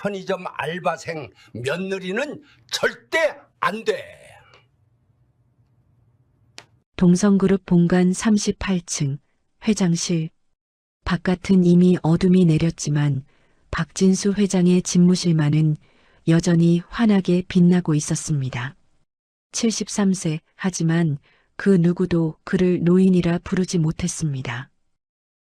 편의점 알바생 며느리는 절대 안 돼. 동성그룹 본관 38층 회장실. 바깥은 이미 어둠이 내렸지만 박진수 회장의 집무실만은 여전히 환하게 빛나고 있었습니다. 73세 하지만 그 누구도 그를 노인이라 부르지 못했습니다.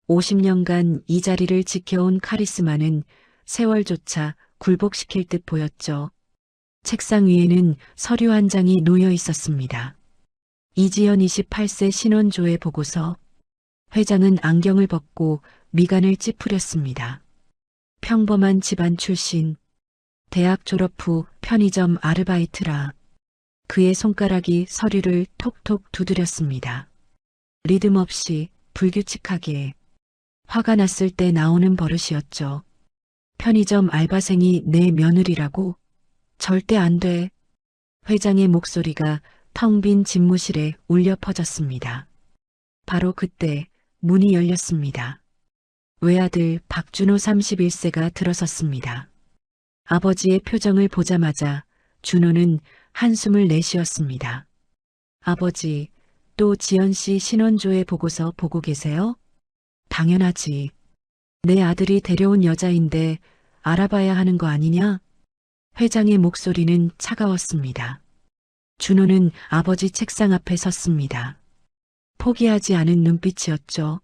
50년간 이 자리를 지켜온 카리스마는 세월조차 굴복시킬 듯 보였죠. 책상 위에는 서류 한 장이 놓여 있었습니다. 이지연 28세 신원조회 보고서. 회장은 안경을 벗고 미간을 찌푸렸습니다. 평범한 집안 출신, 대학 졸업 후 편의점 아르바이트라. 그의 손가락이 서류를 톡톡 두드렸습니다. 리듬 없이 불규칙하게. 화가 났을 때 나오는 버릇이었죠. 편의점 알바생이 내 며느리라고? 절대 안 돼. 회장의 목소리가 텅 빈 집무실에 울려 퍼졌습니다. 바로 그때 문이 열렸습니다. 외아들 박준호 31세가 들어섰습니다. 아버지의 표정을 보자마자 준호는 한숨을 내쉬었습니다. 아버지, 또 지연 씨 신원조회 보고서 보고 계세요? 당연하지. 내 아들이 데려온 여자인데 알아봐야 하는 거 아니냐? 회장의 목소리는 차가웠습니다. 준호는 아버지 책상 앞에 섰습니다. 포기하지 않은 눈빛이었죠.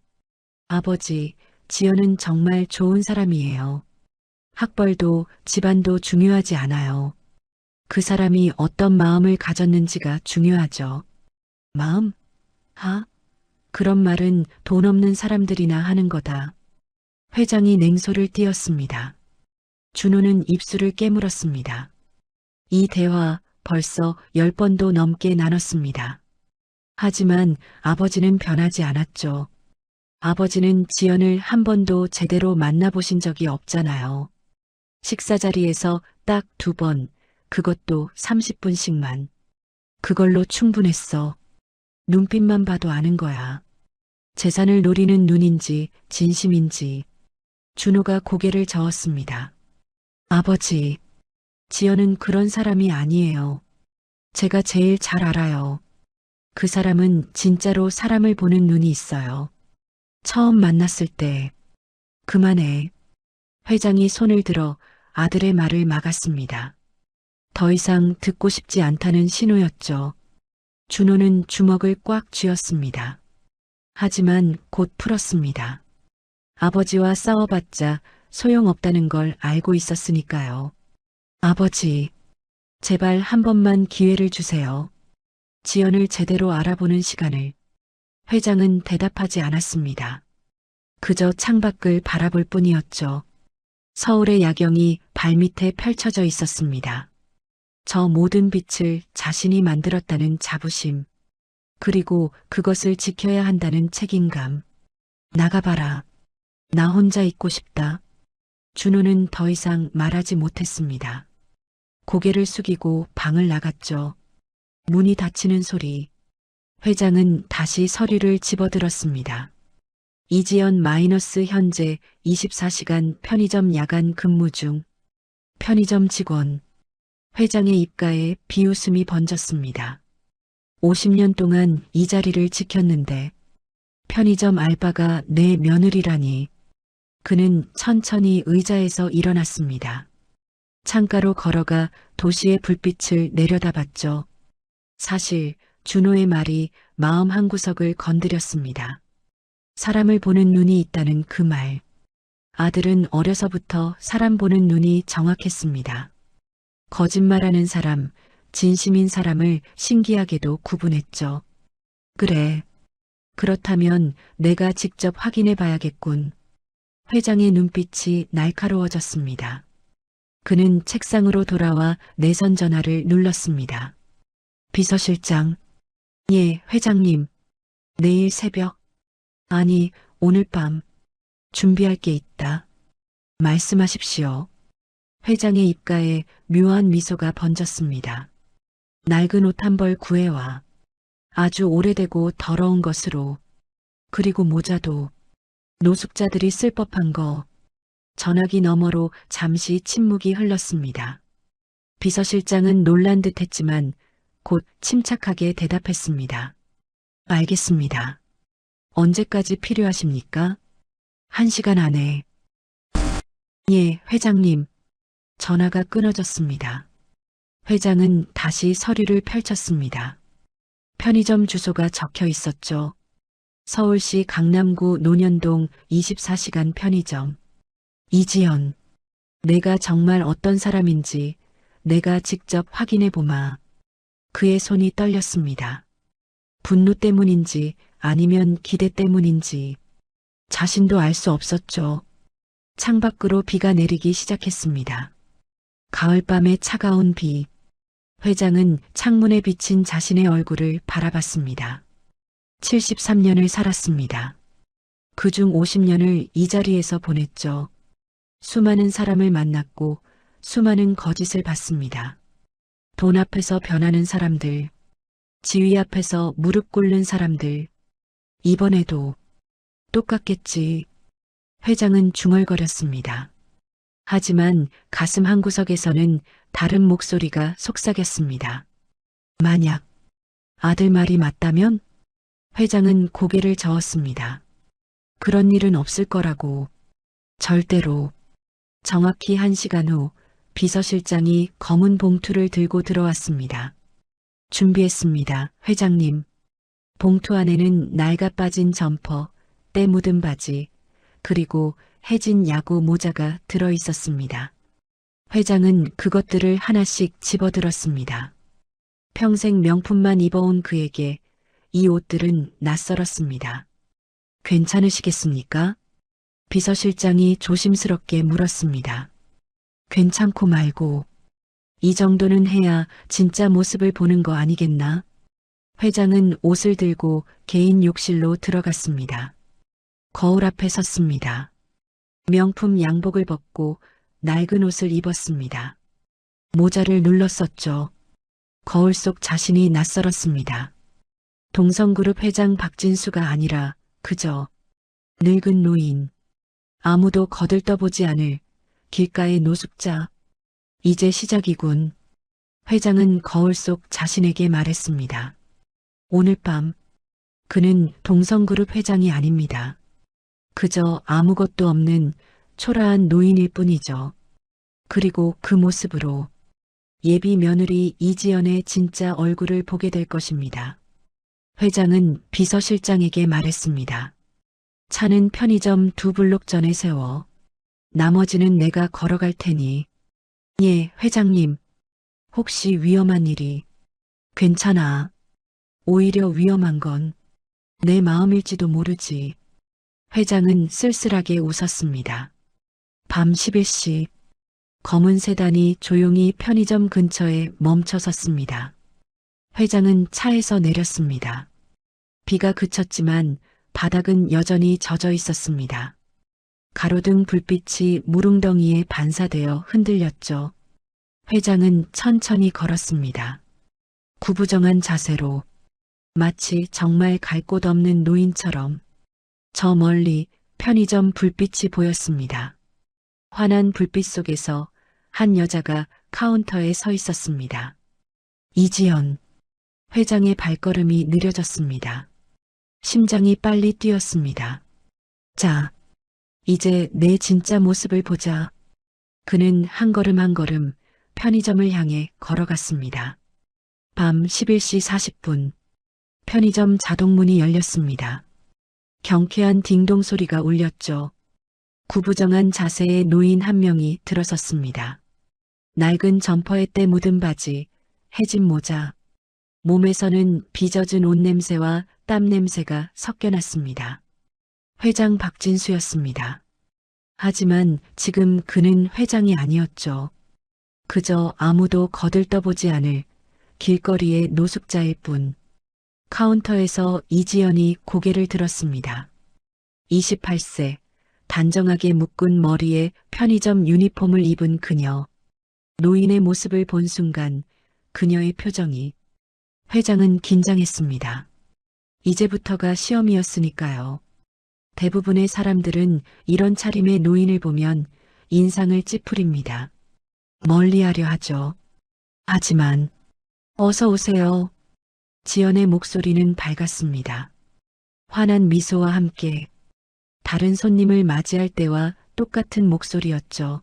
아버지, 지연은 정말 좋은 사람이에요. 학벌도 집안도 중요하지 않아요. 그 사람이 어떤 마음을 가졌는지가 중요하죠. 마음? 그런 말은 돈 없는 사람들이나 하는 거다. 회장이 냉소를 띄었습니다. 준호는 입술을 깨물었습니다. 이 대화 벌써 10번도 넘게 나눴습니다. 하지만 아버지는 변하지 않았죠. 아버지는 지연을 한 번도 제대로 만나보신 적이 없잖아요. 식사 자리에서 딱 2번, 그것도 30분씩만. 그걸로 충분했어. 눈빛만 봐도 아는 거야. 재산을 노리는 눈인지 진심인지. 준호가 고개를 저었습니다. 아버지, 지연은 그런 사람이 아니에요. 제가 제일 잘 알아요. 그 사람은 진짜로 사람을 보는 눈이 있어요. 처음 만났을 때. 그만해. 회장이 손을 들어 아들의 말을 막았습니다. 더 이상 듣고 싶지 않다는 신호였죠. 준호는 주먹을 꽉 쥐었습니다. 하지만 곧 풀었습니다. 아버지와 싸워봤자 소용없다는 걸 알고 있었으니까요. 아버지, 제발 한 번만 기회를 주세요. 지연을 제대로 알아보는 시간을. 회장은 대답하지 않았습니다. 그저 창밖을 바라볼 뿐이었죠. 서울의 야경이 발밑에 펼쳐져 있었습니다. 저 모든 빛을 자신이 만들었다는 자부심, 그리고 그것을 지켜야 한다는 책임감. 나가봐라. 나 혼자 있고 싶다. 준호는 더 이상 말하지 못했습니다. 고개를 숙이고 방을 나갔죠. 문이 닫히는 소리. 회장은 다시 서류를 집어들었습니다. 이지연 마이너스 현재 24시간 편의점 야간 근무 중. 편의점 직원. 회장의 입가에 비웃음이 번졌습니다. 50년 동안 이 자리를 지켰는데 편의점 알바가 내 며느리라니. 그는 천천히 의자에서 일어났습니다. 창가로 걸어가 도시의 불빛을 내려다봤죠. 사실 준호의 말이 마음 한구석을 건드렸습니다. 사람을 보는 눈이 있다는 그 말. 아들은 어려서부터 사람 보는 눈이 정확했습니다. 거짓말하는 사람, 진심인 사람을 신기하게도 구분했죠. 그래. 그렇다면 내가 직접 확인해 봐야겠군. 회장의 눈빛이 날카로워졌습니다. 그는 책상으로 돌아와 내선 전화를 눌렀습니다. 비서실장. 예, 회장님. 내일 새벽. 아니, 오늘 밤. 준비할 게 있다. 말씀하십시오. 회장의 입가에 묘한 미소가 번졌습니다. 낡은 옷 한 벌 구해와. 아주 오래되고 더러운 것으로. 그리고 모자도. 노숙자들이 쓸 법한 거. 전화기 너머로 잠시 침묵이 흘렀습니다. 비서실장은 놀란 듯 했지만 곧 침착하게 대답했습니다. 알겠습니다. 언제까지 필요하십니까? 1시간 안에. 예, 회장님. 전화가 끊어졌습니다. 회장은 다시 서류를 펼쳤습니다. 편의점 주소가 적혀 있었죠. 서울시 강남구 논현동 24시간 편의점. 이지연. 내가 정말 어떤 사람인지 내가 직접 확인해 보마. 그의 손이 떨렸습니다. 분노 때문인지 아니면 기대 때문인지 자신도 알 수 없었죠. 창밖으로 비가 내리기 시작했습니다. 가을밤의 차가운 비. 회장은 창문에 비친 자신의 얼굴을 바라봤습니다. 73년을 살았습니다. 그중 50년을 이 자리에서 보냈죠. 수많은 사람을 만났고 수많은 거짓을 봤습니다. 돈 앞에서 변하는 사람들, 지위 앞에서 무릎 꿇는 사람들. 이번에도 똑같겠지. 회장은 중얼거렸습니다. 하지만 가슴 한구석에서는 다른 목소리가 속삭였습니다. 만약 아들 말이 맞다면? 회장은 고개를 저었습니다. 그런 일은 없을 거라고. 절대로. 정확히 1시간 후 비서실장이 검은 봉투를 들고 들어왔습니다. 준비했습니다, 회장님. 봉투 안에는 낡아 빠진 점퍼, 때 묻은 바지, 그리고 해진 야구 모자가 들어 있었습니다. 회장은 그것들을 하나씩 집어들었습니다. 평생 명품만 입어온 그에게 이 옷들은 낯설었습니다. 괜찮으시겠습니까? 비서실장이 조심스럽게 물었습니다. 괜찮고 말고 이 정도는 해야 진짜 모습을 보는 거 아니겠나? 회장은 옷을 들고 개인 욕실로 들어갔습니다. 거울 앞에 섰습니다. 명품 양복을 벗고 낡은 옷을 입었습니다. 모자를 눌렀었죠. 거울 속 자신이 낯설었습니다. 동성그룹 회장 박진수가 아니라 그저 늙은 노인, 아무도 거들떠보지 않을 길가의 노숙자. 이제 시작이군. 회장은 거울 속 자신에게 말했습니다. 오늘 밤 그는 동성그룹 회장이 아닙니다. 그저 아무것도 없는 초라한 노인일 뿐이죠. 그리고 그 모습으로 예비 며느리 이지연의 진짜 얼굴을 보게 될 것입니다. 회장은 비서실장에게 말했습니다. 차는 편의점 2블록 전에 세워. 나머지는 내가 걸어갈 테니. 예, 회장님. 혹시 위험한 일이. 괜찮아. 오히려 위험한 건 내 마음일지도 모르지. 회장은 쓸쓸하게 웃었습니다. 밤 11시. 검은 세단이 조용히 편의점 근처에 멈춰 섰습니다. 회장은 차에서 내렸습니다. 비가 그쳤지만 바닥은 여전히 젖어 있었습니다. 가로등 불빛이 무릉덩이에 반사되어 흔들렸죠. 회장은 천천히 걸었습니다. 구부정한 자세로 마치 정말 갈 곳 없는 노인처럼. 저 멀리 편의점 불빛이 보였습니다. 환한 불빛 속에서 한 여자가 카운터에 서 있었습니다. 이지연. 회장의 발걸음이 느려졌습니다. 심장이 빨리 뛰었습니다. 자, 이제 내 진짜 모습을 보자. 그는 한 걸음 한 걸음 편의점을 향해 걸어갔습니다. 밤 11시 40분. 편의점 자동문이 열렸습니다. 경쾌한 딩동 소리가 울렸죠. 구부정한 자세의 노인 한 명이 들어섰습니다. 낡은 점퍼에 때 묻은 바지, 해진 모자. 몸에서는 빚어진 옷 냄새와 땀 냄새가 섞여났습니다. 회장 박진수였습니다. 하지만 지금 그는 회장이 아니었죠. 그저 아무도 거들떠보지 않을 길거리의 노숙자일 뿐. 카운터에서 이지연이 고개를 들었습니다. 28세, 단정하게 묶은 머리에 편의점 유니폼을 입은 그녀. 노인의 모습을 본 순간 그녀의 표정이. 회장은 긴장했습니다. 이제부터가 시험이었으니까요. 대부분의 사람들은 이런 차림의 노인을 보면 인상을 찌푸립니다. 멀리하려 하죠. 하지만 어서 오세요. 지연의 목소리는 밝았습니다. 환한 미소와 함께 다른 손님을 맞이할 때와 똑같은 목소리였죠.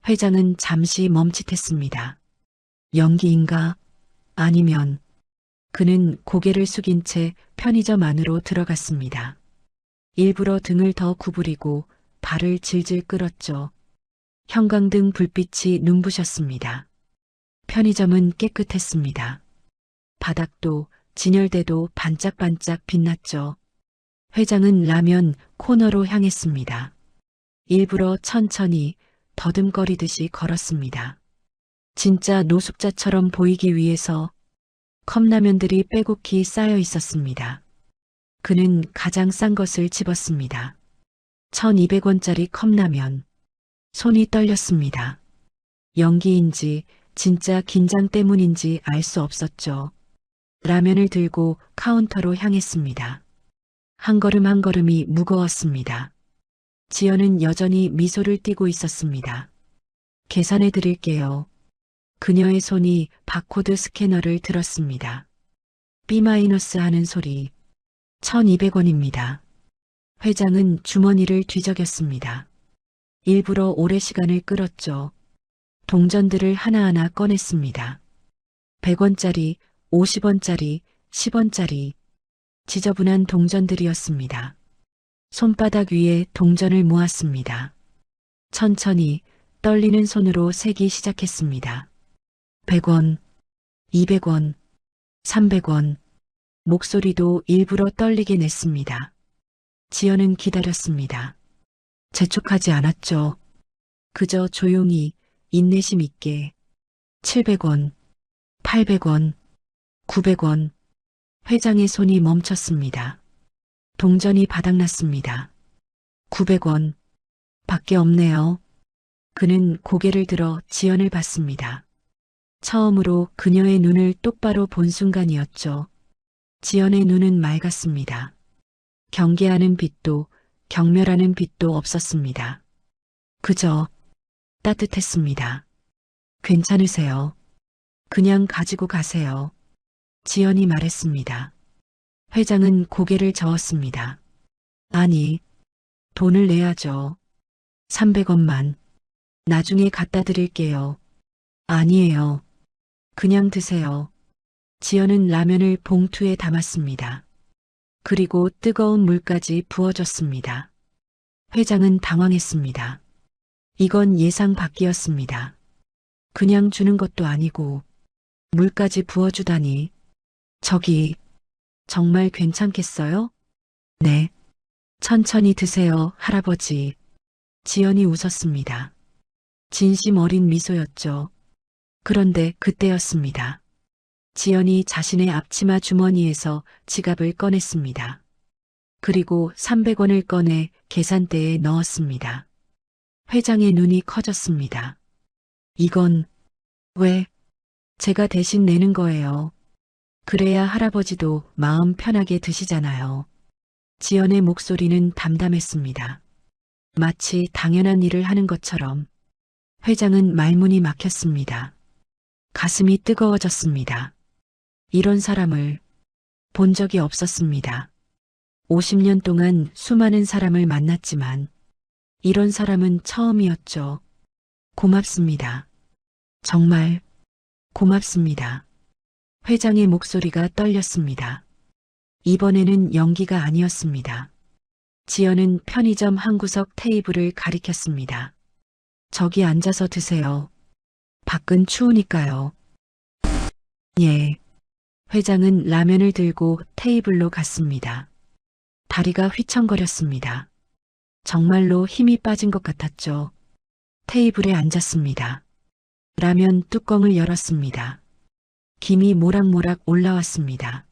회장은 잠시 멈칫했습니다. 연기인가? 아니면 그는 고개를 숙인 채 편의점 안으로 들어갔습니다. 일부러 등을 더 구부리고 발을 질질 끌었죠. 형광등 불빛이 눈부셨습니다. 편의점은 깨끗했습니다. 바닥도 진열대도 반짝반짝 빛났죠. 회장은 라면 코너로 향했습니다. 일부러 천천히 더듬거리듯이 걸었습니다. 진짜 노숙자처럼 보이기 위해서 컵라면들이 빼곡히 쌓여 있었습니다. 그는 가장 싼 것을 집었습니다. 1200원짜리 컵라면. 손이 떨렸습니다. 연기인지 진짜 긴장 때문인지 알 수 없었죠. 라면을 들고 카운터로 향했습니다. 한 걸음 한 걸음이 무거웠습니다. 지연은 여전히 미소를 띠고 있었습니다. 계산해 드릴게요. 그녀의 손이 바코드 스캐너를 들었습니다. B- 하는 소리. 1200원입니다. 회장은 주머니를 뒤적였습니다. 일부러 오래 시간을 끌었죠. 동전들을 하나하나 꺼냈습니다. 100원짜리, 50원짜리, 10원짜리. 지저분한 동전들이었습니다. 손바닥 위에 동전을 모았습니다. 천천히 떨리는 손으로 세기 시작했습니다. 100원, 200원, 300원. 목소리도 일부러 떨리게 냈습니다. 지연은 기다렸습니다. 재촉하지 않았죠. 그저 조용히 인내심 있게 700원, 800원, 900원. 회장의 손이 멈췄습니다. 동전이 바닥났습니다. 900원. 밖에 없네요. 그는 고개를 들어 지연을 봤습니다. 처음으로 그녀의 눈을 똑바로 본 순간이었죠. 지연의 눈은 맑았습니다. 경계하는 빛도 경멸하는 빛도 없었습니다. 그저 따뜻했습니다. 괜찮으세요? 그냥 가지고 가세요. 지연이 말했습니다. 회장은 고개를 저었습니다. 아니, 돈을 내야죠. 300원만. 나중에 갖다 드릴게요. 아니에요. 그냥 드세요. 지연은 라면을 봉투에 담았습니다. 그리고 뜨거운 물까지 부어줬습니다. 회장은 당황했습니다. 이건 예상 밖이었습니다. 그냥 주는 것도 아니고 물까지 부어주다니. 저기 정말 괜찮겠어요? 네. 천천히 드세요, 할아버지. 지연이 웃었습니다. 진심 어린 미소였죠. 그런데 그때였습니다. 지연이 자신의 앞치마 주머니에서 지갑을 꺼냈습니다. 그리고 300원을 꺼내 계산대에 넣었습니다. 회장의 눈이 커졌습니다. 이건 왜 제가 대신 내는 거예요. 그래야 할아버지도 마음 편하게 드시잖아요. 지연의 목소리는 담담했습니다. 마치 당연한 일을 하는 것처럼. 회장은 말문이 막혔습니다. 가슴이 뜨거워졌습니다. 이런 사람을 본 적이 없었습니다. 50년 동안 수많은 사람을 만났지만 이런 사람은 처음이었죠. 고맙습니다. 정말 고맙습니다. 회장의 목소리가 떨렸습니다. 이번에는 연기가 아니었습니다. 지연은 편의점 한 구석 테이블을 가리켰습니다. 저기 앉아서 드세요. 밖은 추우니까요. 예. 회장은 라면을 들고 테이블로 갔습니다. 다리가 휘청거렸습니다. 정말로 힘이 빠진 것 같았죠. 테이블에 앉았습니다. 라면 뚜껑을 열었습니다. 김이 모락모락 올라왔습니다.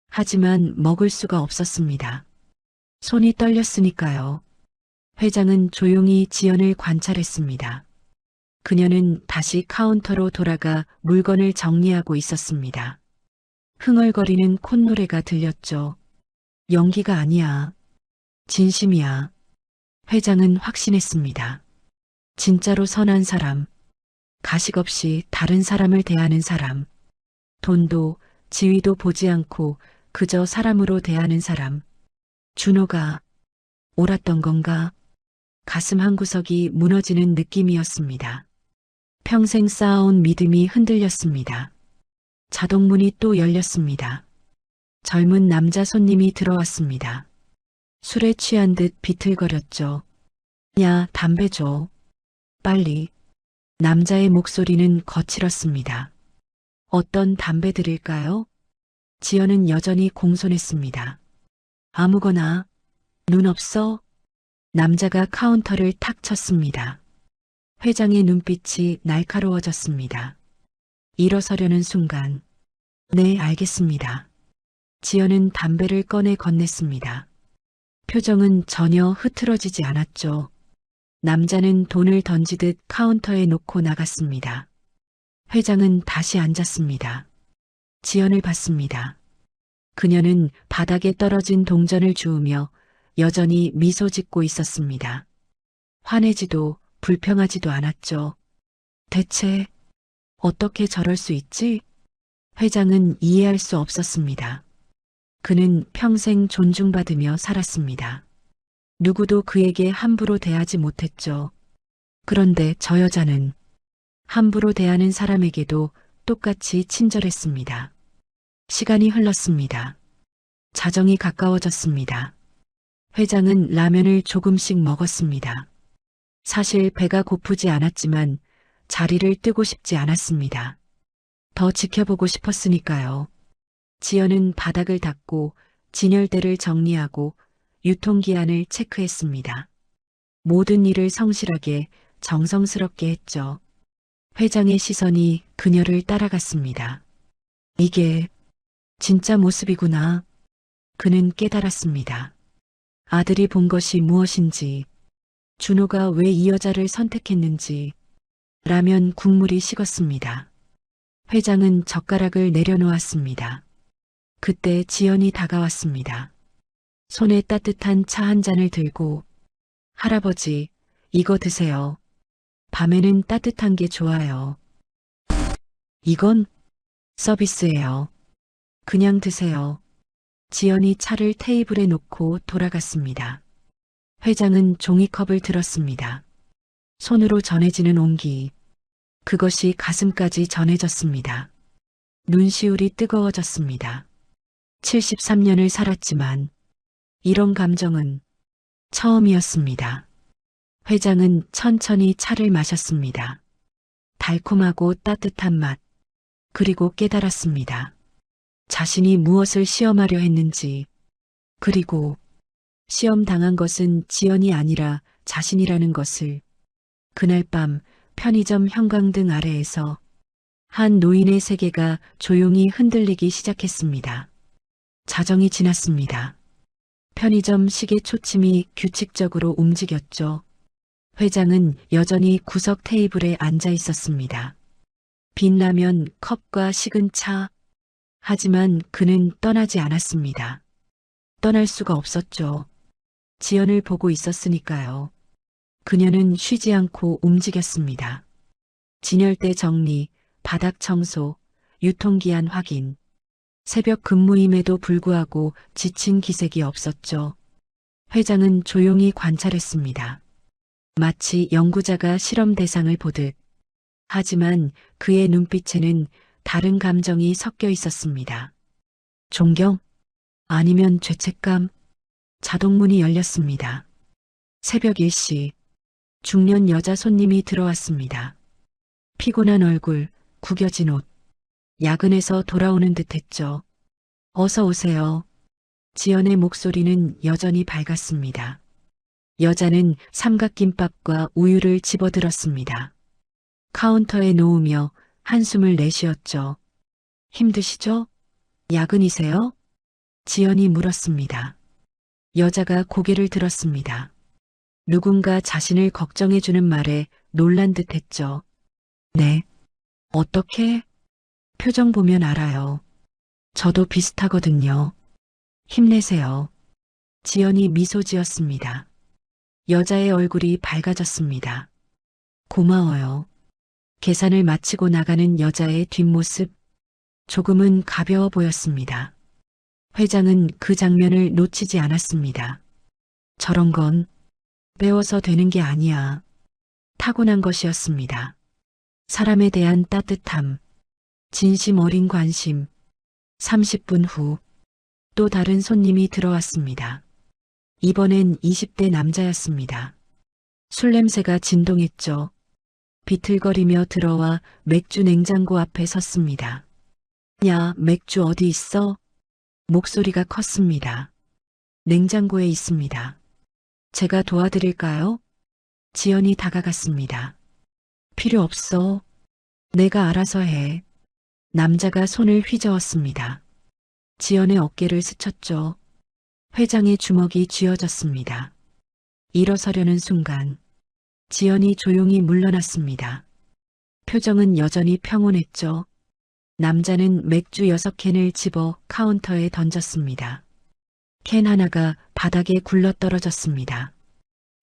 하지만 먹을 수가 없었습니다. 손이 떨렸으니까요. 회장은 조용히 지연을 관찰했습니다. 그녀는 다시 카운터로 돌아가 물건을 정리하고 있었습니다. 흥얼거리는 콧노래가 들렸죠. 연기가 아니야. 진심이야. 회장은 확신했습니다. 진짜로 선한 사람, 가식 없이 다른 사람을 대하는 사람, 돈도 지위도 보지 않고 그저 사람으로 대하는 사람. 준호가 옳았던 건가? 가슴 한구석이 무너지는 느낌이었습니다. 평생 쌓아온 믿음이 흔들렸습니다. 자동문이 또 열렸습니다. 젊은 남자 손님이 들어왔습니다. 술에 취한 듯 비틀거렸죠. 야, 담배 줘. 빨리. 남자의 목소리는 거칠었습니다. 어떤 담배 드릴까요? 지연은 여전히 공손했습니다. 아무거나. 눈 없어? 남자가 카운터를 탁 쳤습니다. 회장의 눈빛이 날카로워졌습니다. 일어서려는 순간, 네, 알겠습니다. 지연은 담배를 꺼내 건넸습니다. 표정은 전혀 흐트러지지 않았죠. 남자는 돈을 던지듯 카운터에 놓고 나갔습니다. 회장은 다시 앉았습니다. 지연을 봤습니다. 그녀는 바닥에 떨어진 동전을 주우며 여전히 미소 짓고 있었습니다. 화내지도 불평하지도 않았죠. 대체 어떻게 저럴 수 있지? 회장은 이해할 수 없었습니다. 그는 평생 존중받으며 살았습니다. 누구도 그에게 함부로 대하지 못했죠. 그런데 저 여자는 함부로 대하는 사람에게도 똑같이 친절했습니다. 시간이 흘렀습니다. 자정이 가까워졌습니다. 회장은 라면을 조금씩 먹었습니다. 사실 배가 고프지 않았지만 자리를 뜨고 싶지 않았습니다. 더 지켜보고 싶었으니까요. 지연은 바닥을 닦고 진열대를 정리하고 유통기한을 체크했습니다. 모든 일을 성실하게 정성스럽게 했죠. 회장의 시선이 그녀를 따라갔습니다. 이게 진짜 모습이구나. 그는 깨달았습니다. 아들이 본 것이 무엇인지, 준호가 왜 이 여자를 선택했는지. 라면 국물이 식었습니다. 회장은 젓가락을 내려놓았습니다. 그때 지연이 다가왔습니다. 손에 따뜻한 차 한 잔을 들고, 할아버지, 이거 드세요. 밤에는 따뜻한 게 좋아요. 이건 서비스예요. 그냥 드세요. 지연이 차를 테이블에 놓고 돌아갔습니다. 회장은 종이컵을 들었습니다. 손으로 전해지는 온기. 그것이 가슴까지 전해졌습니다. 눈시울이 뜨거워졌습니다. 73년을 살았지만 이런 감정은 처음이었습니다. 회장은 천천히 차를 마셨습니다. 달콤하고 따뜻한 맛. 그리고 깨달았습니다. 자신이 무엇을 시험하려 했는지. 그리고 시험 당한 것은 지연이 아니라 자신이라는 것을. 그날 밤 편의점 형광등 아래에서 한 노인의 세계가 조용히 흔들리기 시작했습니다. 자정이 지났습니다. 편의점 시계 초침이 규칙적으로 움직였죠. 회장은 여전히 구석 테이블에 앉아 있었습니다. 빛나면 컵과 식은 차. 하지만 그는 떠나지 않았습니다. 떠날 수가 없었죠. 지연을 보고 있었으니까요. 그녀는 쉬지 않고 움직였습니다. 진열대 정리, 바닥 청소, 유통기한 확인. 새벽 근무임에도 불구하고 지친 기색이 없었죠. 회장은 조용히 관찰했습니다. 마치 연구자가 실험 대상을 보듯. 하지만 그의 눈빛에는 다른 감정이 섞여 있었습니다. 존경? 아니면 죄책감? 자동문이 열렸습니다. 새벽 1시. 중년 여자 손님이 들어왔습니다. 피곤한 얼굴, 구겨진 옷. 야근에서 돌아오는 듯했죠. 어서 오세요. 지연의 목소리는 여전히 밝았습니다. 여자는 삼각김밥과 우유를 집어들었습니다. 카운터에 놓으며 한숨을 내쉬었죠. 힘드시죠? 야근이세요? 지연이 물었습니다. 여자가 고개를 들었습니다. 누군가 자신을 걱정해주는 말에 놀란 듯했죠. 네. 어떻게? 표정 보면 알아요. 저도 비슷하거든요. 힘내세요. 지연이 미소 지었습니다. 여자의 얼굴이 밝아졌습니다. 고마워요. 계산을 마치고 나가는 여자의 뒷모습, 조금은 가벼워 보였습니다. 회장은 그 장면을 놓치지 않았습니다. 저런 건 배워서 되는 게 아니야. 타고난 것이었습니다. 사람에 대한 따뜻함, 진심 어린 관심. 30분 후, 또 다른 손님이 들어왔습니다. 이번엔 20대 남자였습니다. 술 냄새가 진동했죠. 비틀거리며 들어와 맥주 냉장고 앞에 섰습니다. 야, 맥주 어디 있어? 목소리가 컸습니다. 냉장고에 있습니다. 제가 도와드릴까요? 지연이 다가갔습니다. 필요 없어. 내가 알아서 해. 남자가 손을 휘저었습니다. 지연의 어깨를 스쳤죠. 회장의 주먹이 쥐어졌습니다. 일어서려는 순간 지연이 조용히 물러났습니다. 표정은 여전히 평온했죠. 남자는 맥주 6캔을 집어 카운터에 던졌습니다. 캔 하나가 바닥에 굴러떨어졌습니다.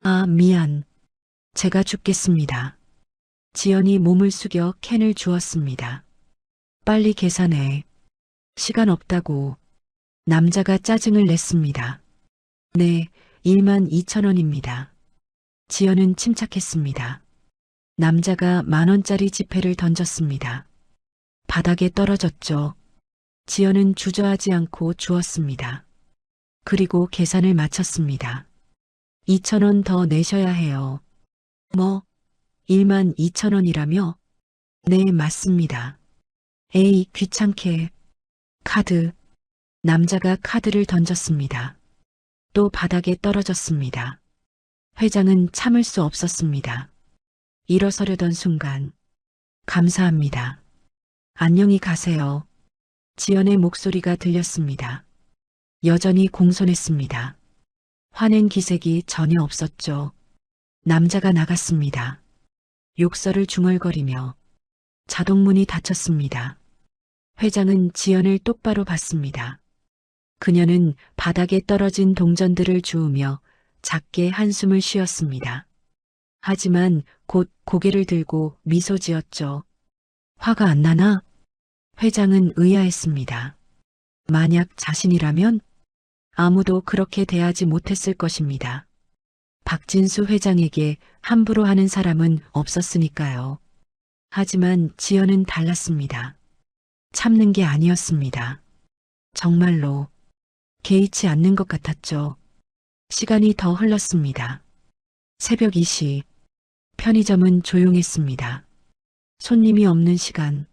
아, 미안. 제가 줍겠습니다. 지연이 몸을 숙여 캔을 주었습니다. 빨리 계산해. 시간 없다고. 남자가 짜증을 냈습니다. 네, 12,000원입니다. 지연은 침착했습니다. 남자가 10,000원짜리 지폐를 던졌습니다. 바닥에 떨어졌죠. 지연은 주저하지 않고 주었습니다. 그리고 계산을 마쳤습니다. 2,000원 더 내셔야 해요. 뭐? 12,000원이라며? 네, 맞습니다. 에이, 귀찮게. 카드. 남자가 카드를 던졌습니다. 또 바닥에 떨어졌습니다. 회장은 참을 수 없었습니다. 일어서려던 순간, 감사합니다. 안녕히 가세요. 지연의 목소리가 들렸습니다. 여전히 공손했습니다. 화낸 기색이 전혀 없었죠. 남자가 나갔습니다. 욕설을 중얼거리며 자동문이 닫혔습니다. 회장은 지연을 똑바로 봤습니다. 그녀는 바닥에 떨어진 동전들을 주우며 작게 한숨을 쉬었습니다. 하지만 곧 고개를 들고 미소 지었죠. 화가 안 나나? 회장은 의아했습니다. 만약 자신이라면 아무도 그렇게 대하지 못했을 것입니다. 박진수 회장에게 함부로 하는 사람은 없었으니까요. 하지만 지연은 달랐습니다. 참는 게 아니었습니다. 정말로 개의치 않는 것 같았죠. 시간이 더 흘렀습니다. 새벽 2시, 편의점은 조용했습니다. 손님이 없는 시간,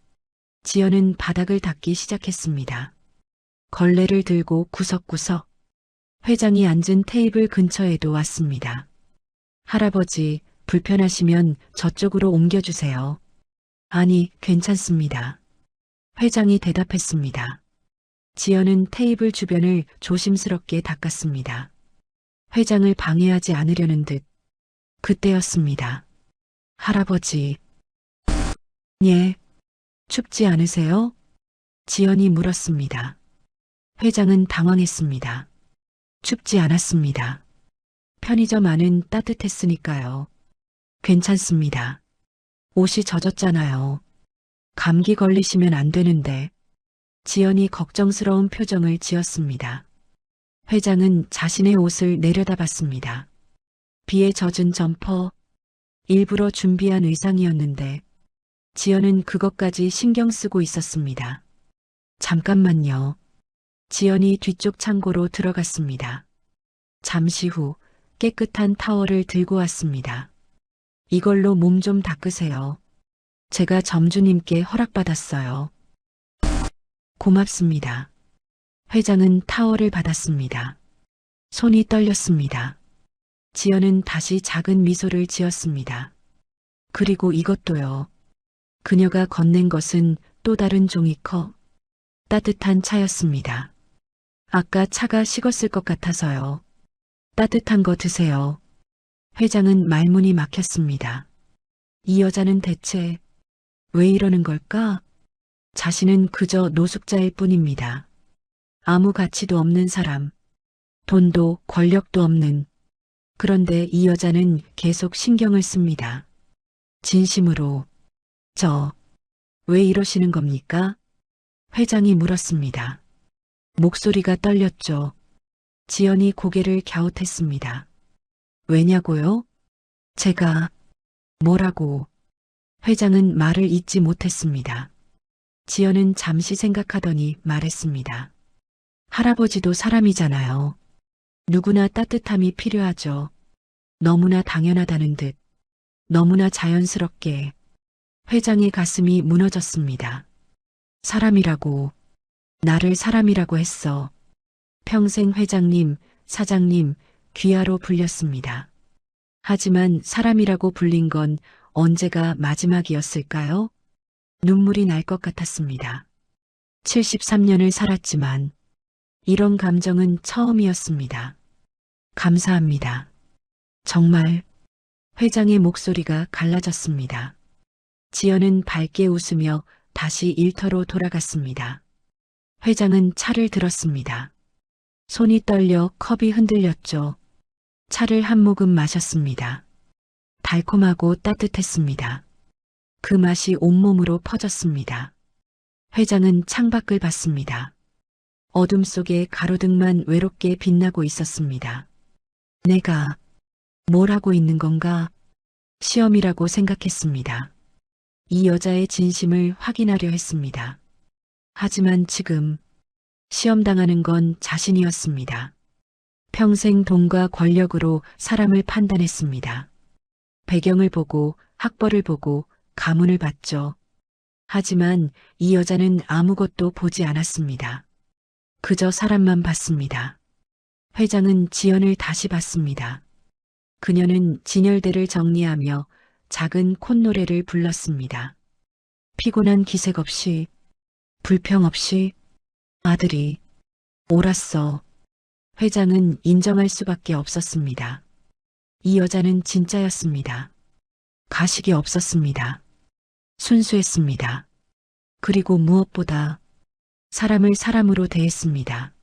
지연은 바닥을 닦기 시작했습니다. 걸레를 들고 구석구석, 회장이 앉은 테이블 근처에도 왔습니다. 할아버지, 불편하시면 저쪽으로 옮겨주세요. 아니, 괜찮습니다. 회장이 대답했습니다. 지연은 테이블 주변을 조심스럽게 닦았습니다. 회장을 방해하지 않으려는 듯. 그때였습니다. 할아버지. 예. 춥지 않으세요? 지연이 물었습니다. 회장은 당황했습니다. 춥지 않았습니다. 편의점 안은 따뜻했으니까요. 괜찮습니다. 옷이 젖었잖아요. 감기 걸리시면 안 되는데. 지연이 걱정스러운 표정을 지었습니다. 회장은 자신의 옷을 내려다봤습니다. 비에 젖은 점퍼, 일부러 준비한 의상이었는데 지연은 그것까지 신경 쓰고 있었습니다. 잠깐만요. 지연이 뒤쪽 창고로 들어갔습니다. 잠시 후 깨끗한 타월을 들고 왔습니다. 이걸로 몸 좀 닦으세요. 제가 점주님께 허락받았어요. 고맙습니다. 회장은 타월을 받았습니다. 손이 떨렸습니다. 지연은 다시 작은 미소를 지었습니다. 그리고 이것도요. 그녀가 건넨 것은 또 다른 종이컵, 따뜻한 차였습니다. 아까 차가 식었을 것 같아서요. 따뜻한 거 드세요. 회장은 말문이 막혔습니다. 이 여자는 대체 왜 이러는 걸까? 자신은 그저 노숙자일 뿐입니다. 아무 가치도 없는 사람, 돈도 권력도 없는. 그런데 이 여자는 계속 신경을 씁니다. 진심으로, 왜 이러시는 겁니까? 회장이 물었습니다. 목소리가 떨렸죠. 지연이 고개를 갸웃했습니다. 왜냐고요? 제가, 뭐라고? 회장은 말을 잇지 못했습니다. 지연은 잠시 생각하더니 말했습니다. 할아버지도 사람이잖아요. 누구나 따뜻함이 필요하죠. 너무나 당연하다는 듯, 너무나 자연스럽게. 회장의 가슴이 무너졌습니다. 사람이라고, 나를 사람이라고 했어. 평생 회장님, 사장님, 귀하로 불렸습니다. 하지만 사람이라고 불린 건 언제가 마지막이었을까요? 눈물이 날 것 같았습니다. 73년을 살았지만 이런 감정은 처음이었습니다. 감사합니다. 정말. 회장의 목소리가 갈라졌습니다. 지연은 밝게 웃으며 다시 일터로 돌아갔습니다. 회장은 차를 들었습니다. 손이 떨려 컵이 흔들렸죠. 차를 한 모금 마셨습니다. 달콤하고 따뜻했습니다. 그 맛이 온몸으로 퍼졌습니다. 회장은 창밖을 봤습니다. 어둠 속에 가로등만 외롭게 빛나고 있었습니다. 내가 뭘 하고 있는 건가? 시험이라고 생각했습니다. 이 여자의 진심을 확인하려 했습니다. 하지만 지금 시험당하는 건 자신이었습니다. 평생 돈과 권력으로 사람을 판단했습니다. 배경을 보고 학벌을 보고 가문을 봤죠. 하지만 이 여자는 아무것도 보지 않았습니다. 그저 사람만 봤습니다. 회장은 지연을 다시 봤습니다. 그녀는 진열대를 정리하며 작은 콧노래를 불렀습니다. 피곤한 기색 없이, 불평 없이, 아들이 옳았어. 회장은 인정할 수밖에 없었습니다. 이 여자는 진짜였습니다. 가식이 없었습니다. 순수했습니다. 그리고 무엇보다 사람을 사람으로 대했습니다.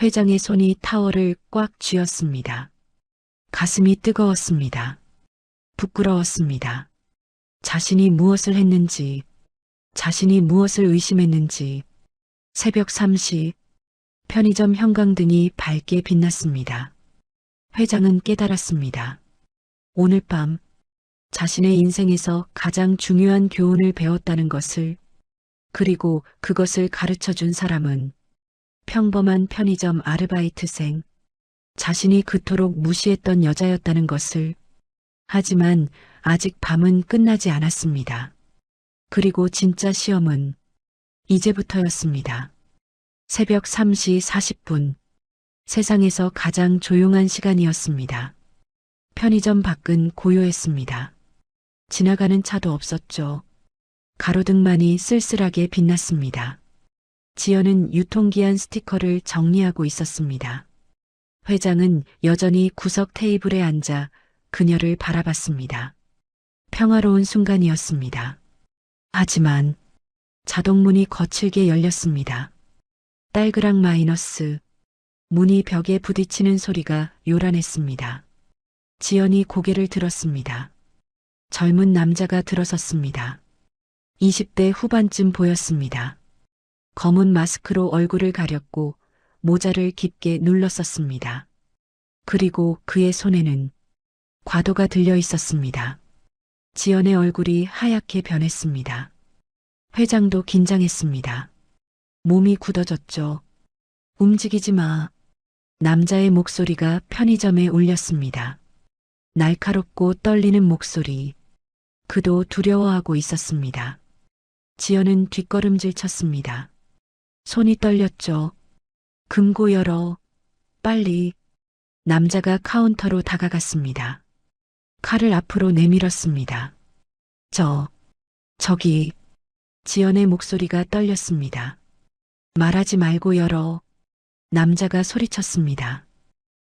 회장의 손이 타월을 꽉 쥐었습니다. 가슴이 뜨거웠습니다. 부끄러웠습니다. 자신이 무엇을 했는지, 자신이 무엇을 의심했는지. 새벽 3시 편의점 형광등이 밝게 빛났습니다. 회장은 깨달았습니다. 오늘 밤 자신의 인생에서 가장 중요한 교훈을 배웠다는 것을, 그리고 그것을 가르쳐 준 사람은 평범한 편의점 아르바이트생, 자신이 그토록 무시했던 여자였다는 것을. 하지만 아직 밤은 끝나지 않았습니다. 그리고 진짜 시험은 이제부터였습니다. 새벽 3시 40분. 세상에서 가장 조용한 시간이었습니다. 편의점 밖은 고요했습니다. 지나가는 차도 없었죠. 가로등만이 쓸쓸하게 빛났습니다. 지연은 유통기한 스티커를 정리하고 있었습니다. 회장은 여전히 구석 테이블에 앉아 그녀를 바라봤습니다. 평화로운 순간이었습니다. 하지만 자동문이 거칠게 열렸습니다. 딸그락 마이너스. 문이 벽에 부딪히는 소리가 요란했습니다. 지연이 고개를 들었습니다. 젊은 남자가 들어섰습니다. 20대 후반쯤 보였습니다. 검은 마스크로 얼굴을 가렸고 모자를 깊게 눌렀었습니다. 그리고 그의 손에는 과도가 들려 있었습니다. 지연의 얼굴이 하얗게 변했습니다. 회장도 긴장했습니다. 몸이 굳어졌죠. 움직이지 마. 남자의 목소리가 편의점에 울렸습니다. 날카롭고 떨리는 목소리. 그도 두려워하고 있었습니다. 지연은 뒷걸음질 쳤습니다. 손이 떨렸죠. 금고 열어. 빨리. 남자가 카운터로 다가갔습니다. 칼을 앞으로 내밀었습니다. 저기. 지연의 목소리가 떨렸습니다. 말하지 말고 열어. 남자가 소리쳤습니다.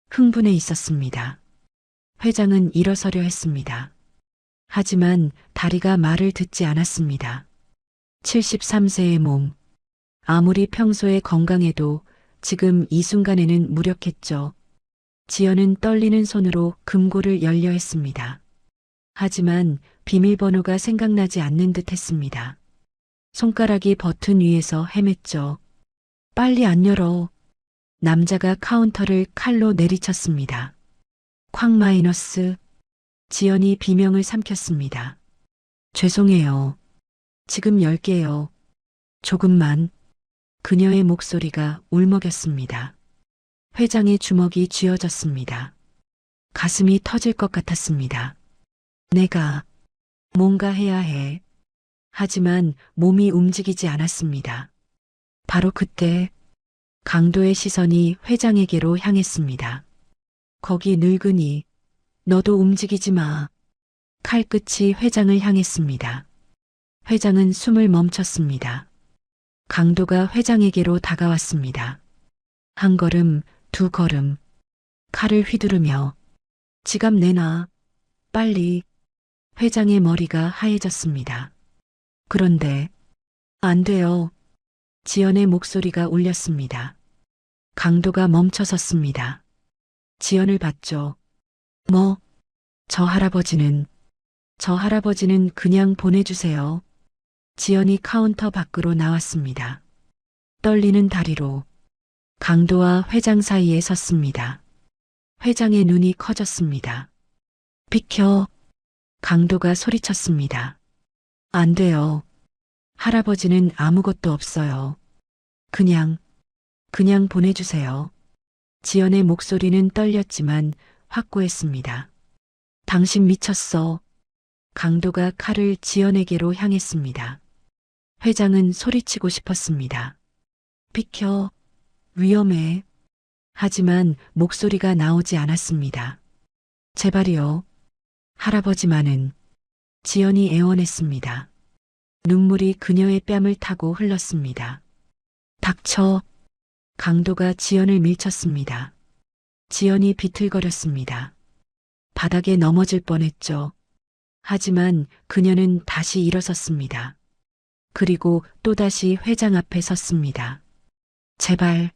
흥분해 있었습니다. 회장은 일어서려 했습니다. 하지만 다리가 말을 듣지 않았습니다. 73세의 몸. 아무리 평소에 건강해도 지금 이 순간에는 무력했죠. 지연은 떨리는 손으로 금고를 열려 했습니다. 하지만 비밀번호가 생각나지 않는 듯 했습니다. 손가락이 버튼 위에서 헤맸죠. 빨리 안 열어. 남자가 카운터를 칼로 내리쳤습니다. 쾅 마이너스. 지연이 비명을 삼켰습니다. 죄송해요. 지금 열게요. 조금만. 그녀의 목소리가 울먹였습니다. 회장의 주먹이 쥐어졌습니다. 가슴이 터질 것 같았습니다. 내가 뭔가 해야 해. 하지만 몸이 움직이지 않았습니다. 바로 그때 강도의 시선이 회장에게로 향했습니다. 거기 늙은이, 너도 움직이지 마. 칼끝이 회장을 향했습니다. 회장은 숨을 멈췄습니다. 강도가 회장에게로 다가왔습니다. 한 걸음, 두 걸음, 칼을 휘두르며 지갑 내놔. 빨리. 회장의 머리가 하얘졌습니다. 그런데 안 돼요. 지연의 목소리가 울렸습니다. 강도가 멈춰섰습니다. 지연을 봤죠. 뭐? 저 할아버지는 그냥 보내주세요. 지연이 카운터 밖으로 나왔습니다. 떨리는 다리로 강도와 회장 사이에 섰습니다. 회장의 눈이 커졌습니다. 비켜. 강도가 소리쳤습니다. 안 돼요. 할아버지는 아무것도 없어요. 그냥 보내주세요. 지연의 목소리는 떨렸지만 확고했습니다. 당신 미쳤어. 강도가 칼을 지연에게로 향했습니다. 회장은 소리치고 싶었습니다. 비켜. 위험해. 하지만 목소리가 나오지 않았습니다. 제발이요. 할아버지만은. 지연이 애원했습니다. 눈물이 그녀의 뺨을 타고 흘렀습니다. 닥쳐. 강도가 지연을 밀쳤습니다. 지연이 비틀거렸습니다. 바닥에 넘어질 뻔했죠. 하지만 그녀는 다시 일어섰습니다. 그리고 또다시 회장 앞에 섰습니다. 제발.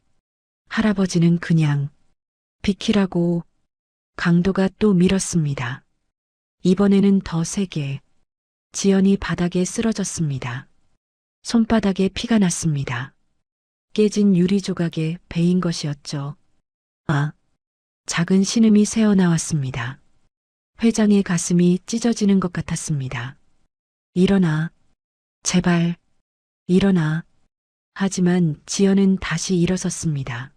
할아버지는 그냥 비키라고. 강도가 또 밀었습니다. 이번에는 더 세게. 지연이 바닥에 쓰러졌습니다. 손바닥에 피가 났습니다. 깨진 유리 조각에 베인 것이었죠. 아, 작은 신음이 새어나왔습니다. 회장의 가슴이 찢어지는 것 같았습니다. 일어나. 제발. 일어나. 하지만 지연은 다시 일어섰습니다.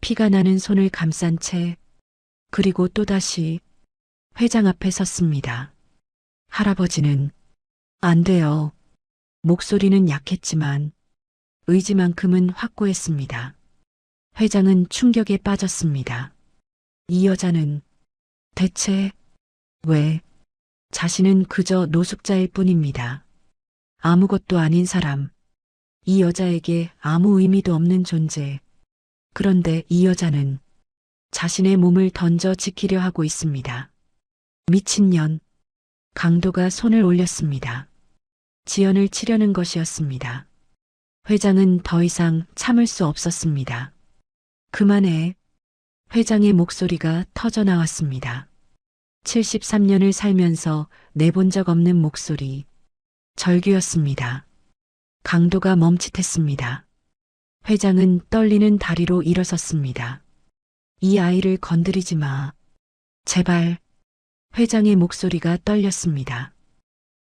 피가 나는 손을 감싼 채 그리고 또다시 회장 앞에 섰습니다. 할아버지는 안 돼요. 목소리는 약했지만 의지만큼은 확고했습니다. 회장은 충격에 빠졌습니다. 이 여자는 대체 왜? 자신은 그저 노숙자일 뿐입니다. 아무것도 아닌 사람. 이 여자에게 아무 의미도 없는 존재. 그런데 이 여자는 자신의 몸을 던져 지키려 하고 있습니다. 미친년. 강도가 손을 올렸습니다. 지연을 치려는 것이었습니다. 회장은 더 이상 참을 수 없었습니다. 그만해. 회장의 목소리가 터져 나왔습니다. 73년을 살면서 내본 적 없는 목소리. 절규였습니다. 강도가 멈칫했습니다. 회장은 떨리는 다리로 일어섰습니다. 이 아이를 건드리지 마. 제발. 회장의 목소리가 떨렸습니다.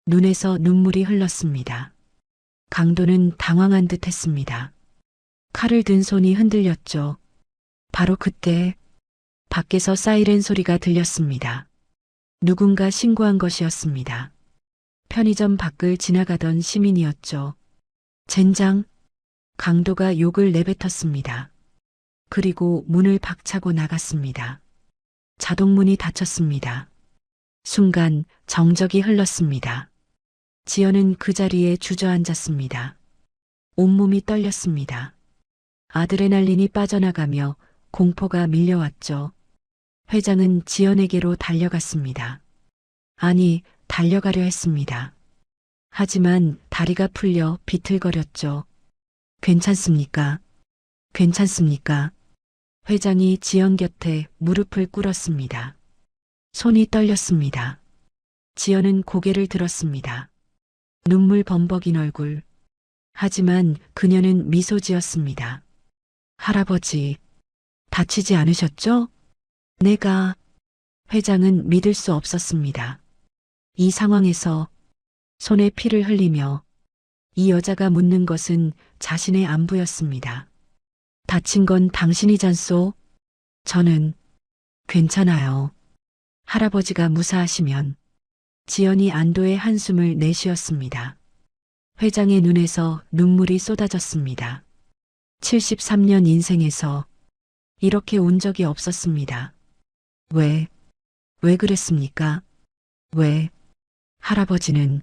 눈에서 눈물이 흘렀습니다. 강도는 당황한 듯 했습니다. 칼을 든 손이 흔들렸죠. 바로 그때 밖에서 사이렌 소리가 들렸습니다. 누군가 신고한 것이었습니다. 편의점 밖을 지나가던 시민이었죠. 젠장. 강도가 욕을 내뱉었습니다. 그리고 문을 박차고 나갔습니다. 자동문이 닫혔습니다. 순간 정적이 흘렀습니다. 지연은 그 자리에 주저앉았습니다. 온몸이 떨렸습니다. 아드레날린이 빠져나가며 공포가 밀려왔죠. 회장은 지연에게로 달려갔습니다. 아니, 달려가려 했습니다. 하지만 다리가 풀려 비틀거렸죠. 괜찮습니까? 괜찮습니까? 회장이 지연 곁에 무릎을 꿇었습니다. 손이 떨렸습니다. 지연은 고개를 들었습니다. 눈물 범벅인 얼굴. 하지만 그녀는 미소 지었습니다. 할아버지, 다치지 않으셨죠? 내가... 회장은 믿을 수 없었습니다. 이 상황에서 손에 피를 흘리며 이 여자가 묻는 것은 자신의 안부였습니다. 다친 건 당신이잖소? 저는 괜찮아요. 할아버지가 무사하시면. 지연이 안도의 한숨을 내쉬었습니다. 회장의 눈에서 눈물이 쏟아졌습니다. 73년 인생에서 이렇게 운 적이 없었습니다. 왜 그랬습니까? 왜? 할아버지는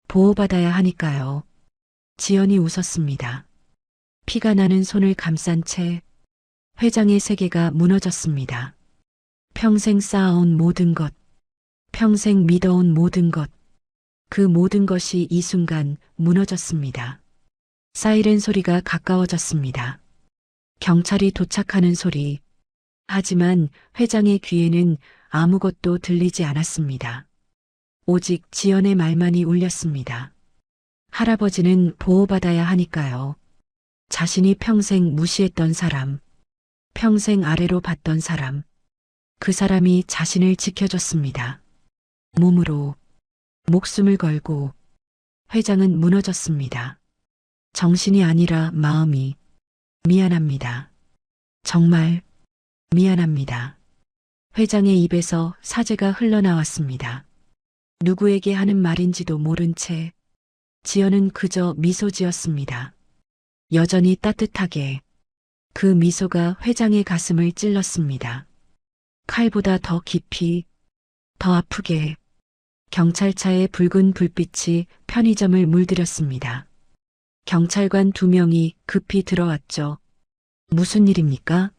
보호받아야 하니까요. 지연이 웃었습니다. 피가 나는 손을 감싼 채 회장의 세계가 무너졌습니다. 평생 쌓아온 모든 것, 평생 믿어온 모든 것, 그 모든 것이 이 순간 무너졌습니다. 사이렌 소리가 가까워졌습니다. 경찰이 도착하는 소리. 하지만 회장의 귀에는 아무것도 들리지 않았습니다. 오직 지연의 말만이 울렸습니다. 할아버지는 보호받아야 하니까요. 자신이 평생 무시했던 사람, 평생 아래로 봤던 사람, 그 사람이 자신을 지켜줬습니다. 몸으로, 목숨을 걸고 회장은 무너졌습니다. 정신이 아니라 마음이. 미안합니다. 정말 미안합니다. 회장의 입에서 사죄가 흘러나왔습니다. 누구에게 하는 말인지도 모른 채 지연은 그저 미소 지었습니다. 여전히 따뜻하게. 그 미소가 회장의 가슴을 찔렀습니다. 칼보다 더 깊이, 더 아프게. 경찰차의 붉은 불빛이 편의점을 물들였습니다. 경찰관 2명이 급히 들어왔죠. 무슨 일입니까?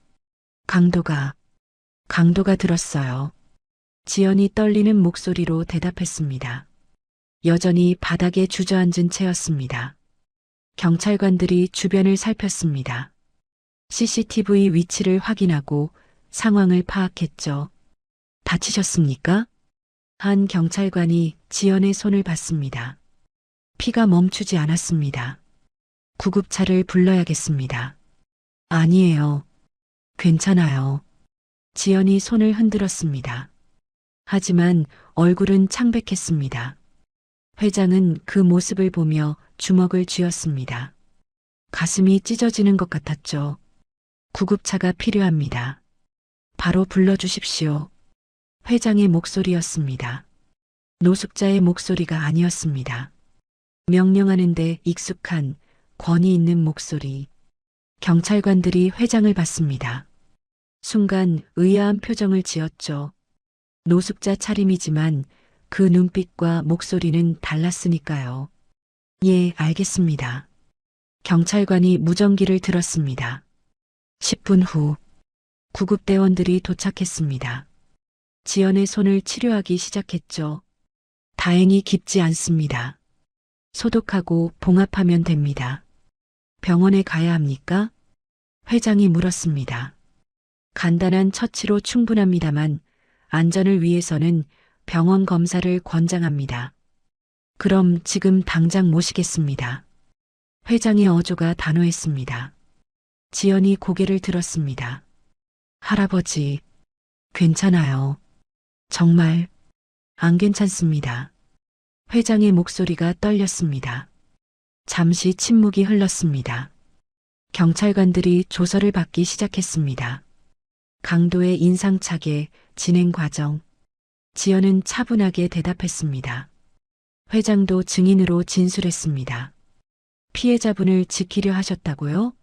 강도가 들었어요. 지연이 떨리는 목소리로 대답했습니다. 여전히 바닥에 주저앉은 채였습니다. 경찰관들이 주변을 살폈습니다. CCTV 위치를 확인하고 상황을 파악했죠. 다치셨습니까? 한 경찰관이 지연의 손을 봤습니다. 피가 멈추지 않았습니다. 구급차를 불러야겠습니다. 아니에요. 괜찮아요. 지연이 손을 흔들었습니다. 하지만 얼굴은 창백했습니다. 회장은 그 모습을 보며 주먹을 쥐었습니다. 가슴이 찢어지는 것 같았죠. 구급차가 필요합니다. 바로 불러주십시오. 회장의 목소리였습니다. 노숙자의 목소리가 아니었습니다. 명령하는데 익숙한 권위 있는 목소리. 경찰관들이 회장을 봤습니다. 순간 의아한 표정을 지었죠. 노숙자 차림이지만 그 눈빛과 목소리는 달랐으니까요. 예, 알겠습니다. 경찰관이 무전기를 들었습니다. 10분 후 구급대원들이 도착했습니다. 지연의 손을 치료하기 시작했죠. 다행히 깊지 않습니다. 소독하고 봉합하면 됩니다. 병원에 가야 합니까? 회장이 물었습니다. 간단한 처치로 충분합니다만 안전을 위해서는 병원 검사를 권장합니다. 그럼 지금 당장 모시겠습니다. 회장의 어조가 단호했습니다. 지연이 고개를 들었습니다. 할아버지, 괜찮아요. 정말 안 괜찮습니다. 회장의 목소리가 떨렸습니다. 잠시 침묵이 흘렀습니다. 경찰관들이 조서를 받기 시작했습니다. 강도의 인상착의 진행 과정. 지연은 차분하게 대답했습니다. 회장도 증인으로 진술했습니다. 피해자분을 지키려 하셨다고요?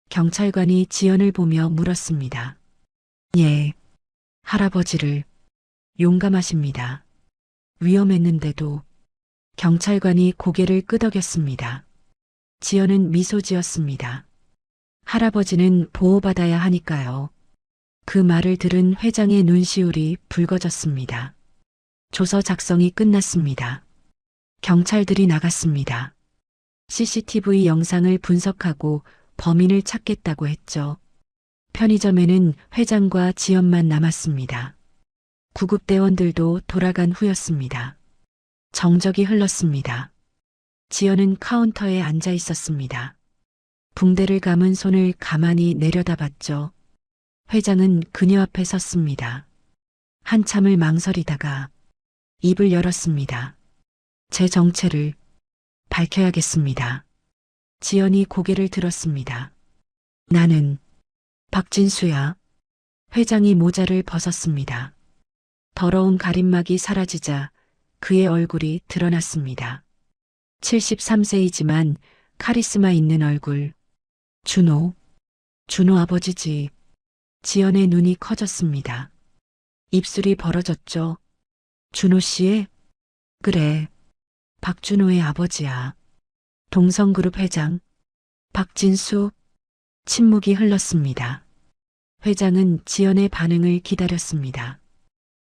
경찰관이 지연을 보며 물었습니다. 예, 할아버지를. 용감하십니다. 위험했는데도. 경찰관이 고개를 끄덕였습니다. 지연은 미소 지었습니다. 할아버지는 보호받아야 하니까요. 그 말을 들은 회장의 눈시울이 붉어졌습니다. 조서 작성이 끝났습니다. 경찰들이 나갔습니다. CCTV 영상을 분석하고 범인을 찾겠다고 했죠. 편의점에는 회장과 지연만 남았습니다. 구급대원들도 돌아간 후였습니다. 정적이 흘렀습니다. 지연은 카운터에 앉아 있었습니다. 붕대를 감은 손을 가만히 내려다봤죠. 회장은 그녀 앞에 섰습니다. 한참을 망설이다가 입을 열었습니다. 제 정체를 밝혀야겠습니다. 지연이 고개를 들었습니다. 나는 박진수야. 회장이 모자를 벗었습니다. 더러운 가림막이 사라지자 그의 얼굴이 드러났습니다. 73세이지만 카리스마 있는 얼굴. 준호 아버지지. 지연의 눈이 커졌습니다. 입술이 벌어졌죠. 준호 씨의? 그래. 박준호의 아버지야. 동성그룹 회장. 박진수. 침묵이 흘렀습니다. 회장은 지연의 반응을 기다렸습니다.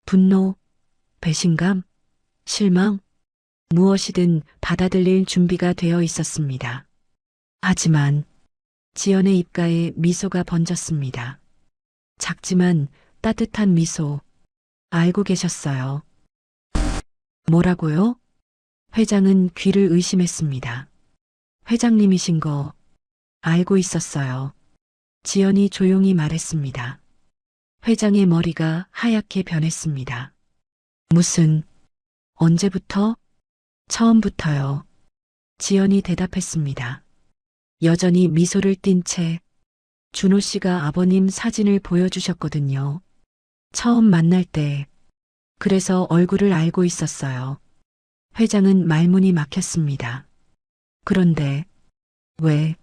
분노, 배신감, 실망, 무엇이든 받아들일 준비가 되어 있었습니다. 하지만 지연의 입가에 미소가 번졌습니다. 작지만 따뜻한 미소. 알고 계셨어요. 뭐라고요? 회장은 귀를 의심했습니다. 회장님이신 거 알고 있었어요. 지연이 조용히 말했습니다. 회장의 머리가 하얗게 변했습니다. 무슨, 언제부터? 처음부터요. 지연이 대답했습니다. 여전히 미소를 띤 채 준호 씨가 아버님 사진을 보여주셨거든요. 처음 만날 때. 그래서 얼굴을 알고 있었어요. 회장은 말문이 막혔습니다. 그런데 왜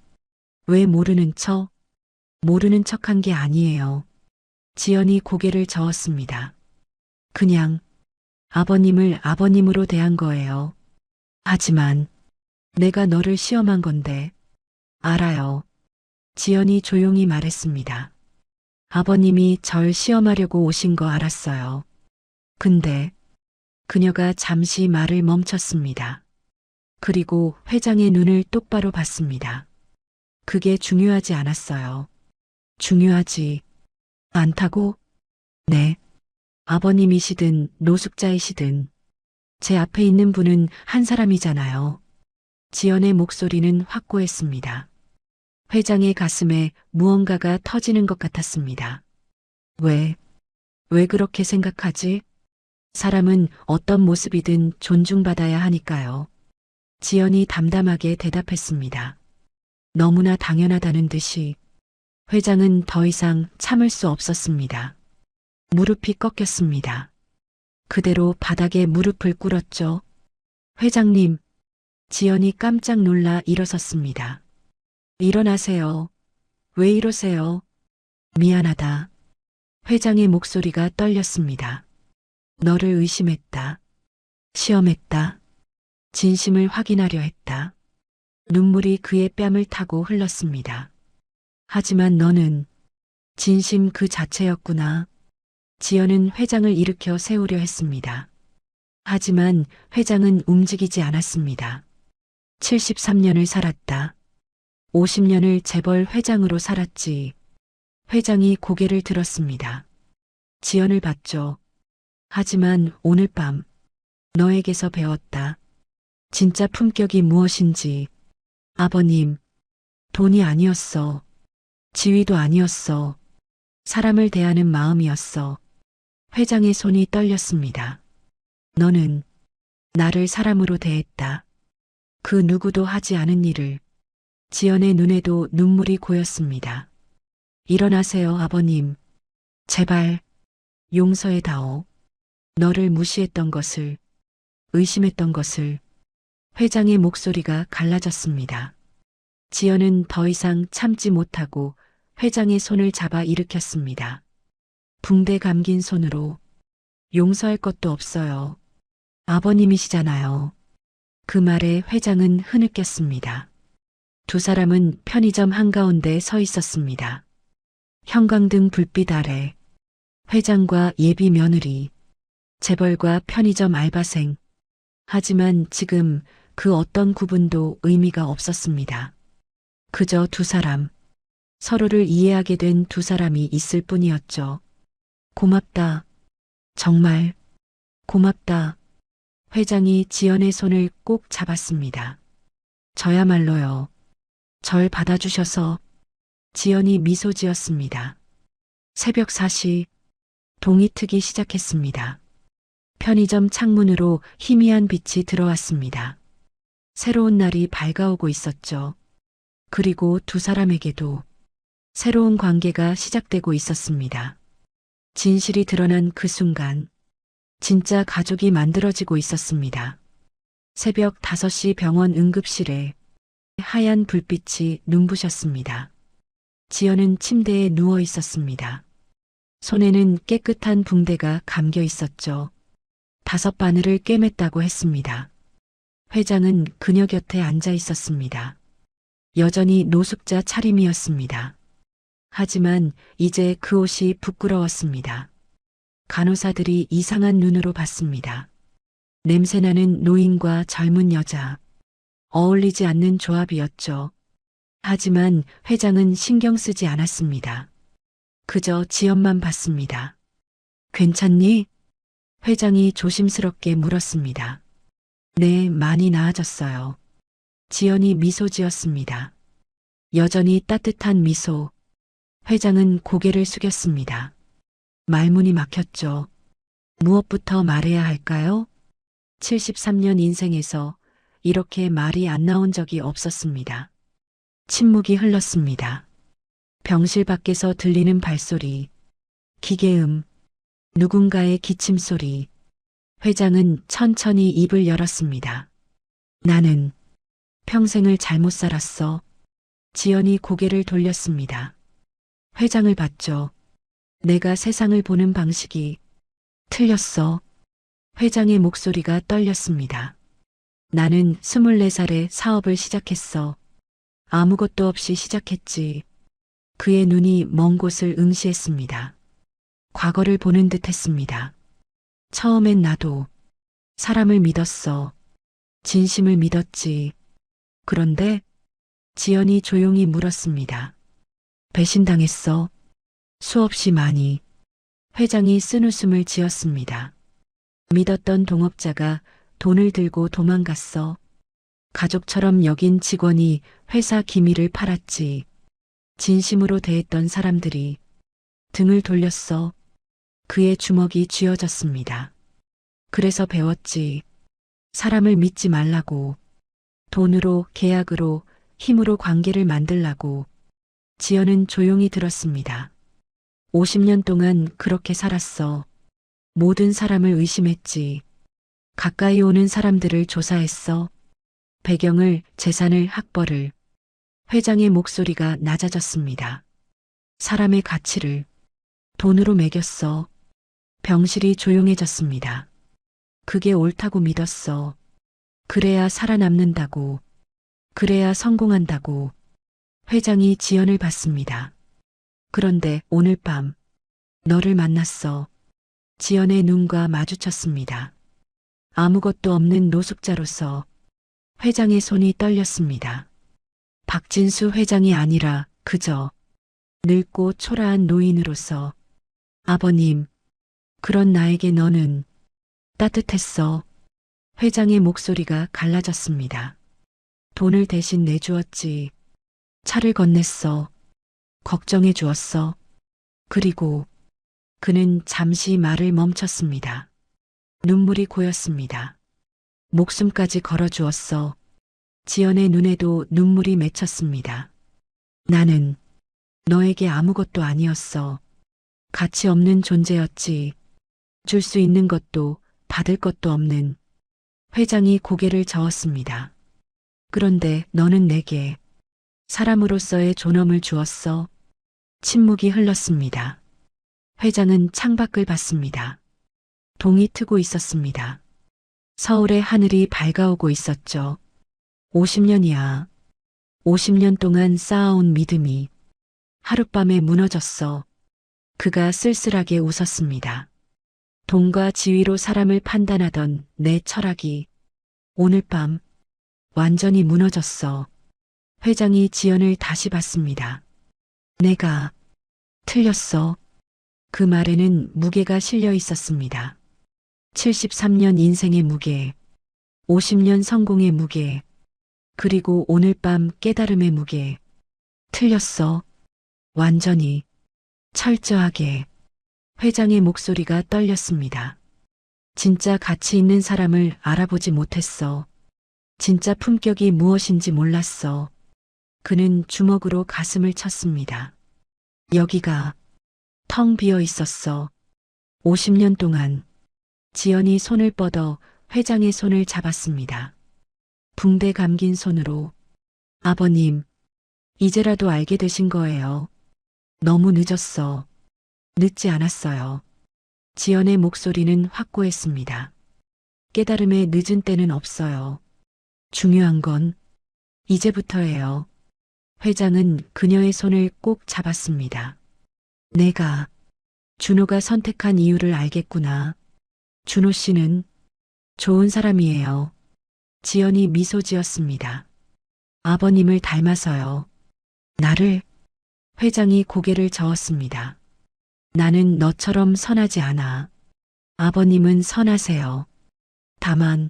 모르는 척? 모르는 척한 게 아니에요. 지연이 고개를 저었습니다. 그냥 아버님을 아버님으로 대한 거예요. 하지만 내가 너를 시험한 건데. 알아요. 지연이 조용히 말했습니다. 아버님이 절 시험하려고 오신 거 알았어요. 근데 그녀가 잠시 말을 멈췄습니다. 그리고 회장의 눈을 똑바로 봤습니다. 그게 중요하지 않았어요. 중요하지 않다고? 네. 아버님이시든 노숙자이시든 제 앞에 있는 분은 한 사람이잖아요. 지연의 목소리는 확고했습니다. 회장의 가슴에 무언가가 터지는 것 같았습니다. 왜 그렇게 생각하지? 사람은 어떤 모습이든 존중받아야 하니까요. 지연이 담담하게 대답했습니다. 너무나 당연하다는 듯이. 회장은 더 이상 참을 수 없었습니다. 무릎이 꺾였습니다. 그대로 바닥에 무릎을 꿇었죠. 회장님. 지연이 깜짝 놀라 일어섰습니다. 일어나세요. 왜 이러세요? 미안하다. 회장의 목소리가 떨렸습니다. 너를 의심했다. 시험했다. 진심을 확인하려 했다. 눈물이 그의 뺨을 타고 흘렀습니다. 하지만 너는 진심 그 자체였구나. 지연은 회장을 일으켜 세우려 했습니다. 하지만 회장은 움직이지 않았습니다. 73년을 살았다. 50년을 재벌 회장으로 살았지. 회장이 고개를 들었습니다. 지연을 봤죠. 하지만 오늘 밤 너에게서 배웠다. 진짜 품격이 무엇인지. 아버님, 돈이 아니었어. 지위도 아니었어. 사람을 대하는 마음이었어. 회장의 손이 떨렸습니다. 너는 나를 사람으로 대했다. 그 누구도 하지 않은 일을. 지연의 눈에도 눈물이 고였습니다. 일어나세요, 아버님. 제발 용서해다오. 너를 무시했던 것을, 의심했던 것을. 회장의 목소리가 갈라졌습니다. 지연은 더 이상 참지 못하고 회장의 손을 잡아 일으켰습니다. 붕대 감긴 손으로. 용서할 것도 없어요. 아버님이시잖아요. 그 말에 회장은 흐느꼈습니다. 두 사람은 편의점 한가운데 서 있었습니다. 형광등 불빛 아래 회장과 예비 며느리, 재벌과 편의점 알바생. 하지만 지금 그 어떤 구분도 의미가 없었습니다. 그저 두 사람, 서로를 이해하게 된 두 사람이 있을 뿐이었죠. 고맙다. 정말 고맙다. 회장이 지연의 손을 꼭 잡았습니다. 저야말로요. 절 받아주셔서. 지연이 미소 지었습니다. 새벽 4시 동이 트기 시작했습니다. 편의점 창문으로 희미한 빛이 들어왔습니다. 새로운 날이 밝아오고 있었죠. 그리고 두 사람에게도 새로운 관계가 시작되고 있었습니다. 진실이 드러난 그 순간, 진짜 가족이 만들어지고 있었습니다. 새벽 5시 병원 응급실에 하얀 불빛이 눈부셨습니다. 지연은 침대에 누워 있었습니다. 손에는 깨끗한 붕대가 감겨 있었죠. 5바늘을 꿰맸다고 했습니다. 회장은 그녀 곁에 앉아 있었습니다. 여전히 노숙자 차림이었습니다. 하지만 이제 그 옷이 부끄러웠습니다. 간호사들이 이상한 눈으로 봤습니다. 냄새나는 노인과 젊은 여자. 어울리지 않는 조합이었죠. 하지만 회장은 신경 쓰지 않았습니다. 그저 지연만 봤습니다. 괜찮니? 회장이 조심스럽게 물었습니다. 네, 많이 나아졌어요. 지연이 미소 지었습니다. 여전히 따뜻한 미소. 회장은 고개를 숙였습니다. 말문이 막혔죠. 무엇부터 말해야 할까요? 73년 인생에서 이렇게 말이 안 나온 적이 없었습니다. 침묵이 흘렀습니다. 병실 밖에서 들리는 발소리, 기계음, 누군가의 기침소리. 회장은 천천히 입을 열었습니다. 나는 평생을 잘못 살았어. 지연이 고개를 돌렸습니다. 회장을 봤죠. 내가 세상을 보는 방식이 틀렸어. 회장의 목소리가 떨렸습니다. 나는 24살에 사업을 시작했어. 아무것도 없이 시작했지. 그의 눈이 먼 곳을 응시했습니다. 과거를 보는 듯 했습니다. 처음엔 나도 사람을 믿었어. 진심을 믿었지. 그런데 지연이 조용히 물었습니다. 배신당했어. 수없이 많이. 회장이 쓴웃음을 지었습니다. 믿었던 동업자가 돈을 들고 도망갔어. 가족처럼 여긴 직원이 회사 기밀을 팔았지. 진심으로 대했던 사람들이 등을 돌렸어. 그의 주먹이 쥐어졌습니다. 그래서 배웠지. 사람을 믿지 말라고. 돈으로, 계약으로, 힘으로 관계를 만들라고. 지연은 조용히 들었습니다. 50년 동안 그렇게 살았어. 모든 사람을 의심했지. 가까이 오는 사람들을 조사했어. 배경을, 재산을, 학벌을. 회장의 목소리가 낮아졌습니다. 사람의 가치를 돈으로 매겼어. 병실이 조용해졌습니다. 그게 옳다고 믿었어. 그래야 살아남는다고. 그래야 성공한다고. 회장이 지연을 봤습니다. 그런데 오늘 밤 너를 만났어. 지연의 눈과 마주쳤습니다. 아무것도 없는 노숙자로서 회장의 손이 떨렸습니다. 박진수 회장이 아니라 그저 늙고 초라한 노인으로서 아버님, 그런 나에게 너는 따뜻했어. 회장의 목소리가 갈라졌습니다. 돈을 대신 내주었지. 차를 건넸어. 걱정해 주었어. 그리고 그는 잠시 말을 멈췄습니다. 눈물이 고였습니다. 목숨까지 걸어주었어. 지연의 눈에도 눈물이 맺혔습니다. 나는 너에게 아무것도 아니었어. 가치 없는 존재였지. 줄 수 있는 것도 받을 것도 없는. 회장이 고개를 저었습니다. 그런데 너는 내게 사람으로서의 존엄을 주었어. 침묵이 흘렀습니다. 회장은 창밖을 봤습니다. 동이 트고 있었습니다. 서울의 하늘이 밝아오고 있었죠. 50년이야. 50년 동안 쌓아온 믿음이 하룻밤에 무너졌어. 그가 쓸쓸하게 웃었습니다. 돈과 지위로 사람을 판단하던 내 철학이 오늘 밤 완전히 무너졌어. 회장이 지연을 다시 봤습니다. 내가 틀렸어. 그 말에는 무게가 실려 있었습니다. 73년 인생의 무게, 50년 성공의 무게, 그리고 오늘 밤 깨달음의 무게. 틀렸어. 완전히. 철저하게. 회장의 목소리가 떨렸습니다. 진짜 가치 있는 사람을 알아보지 못했어. 진짜 품격이 무엇인지 몰랐어. 그는 주먹으로 가슴을 쳤습니다. 여기가 텅 비어 있었어. 50년 동안. 지연이 손을 뻗어 회장의 손을 잡았습니다. 붕대 감긴 손으로. 아버님, 이제라도 알게 되신 거예요. 너무 늦었어. 늦지 않았어요. 지연의 목소리는 확고했습니다. 깨달음의 늦은 때는 없어요. 중요한 건 이제부터예요. 회장은 그녀의 손을 꼭 잡았습니다. 내가, 준호가 선택한 이유를 알겠구나. 준호 씨는 좋은 사람이에요. 지연이 미소 지었습니다. 아버님을 닮아서요. 나를? 회장이 고개를 저었습니다. 나는 너처럼 선하지 않아. 아버님은 선하세요. 다만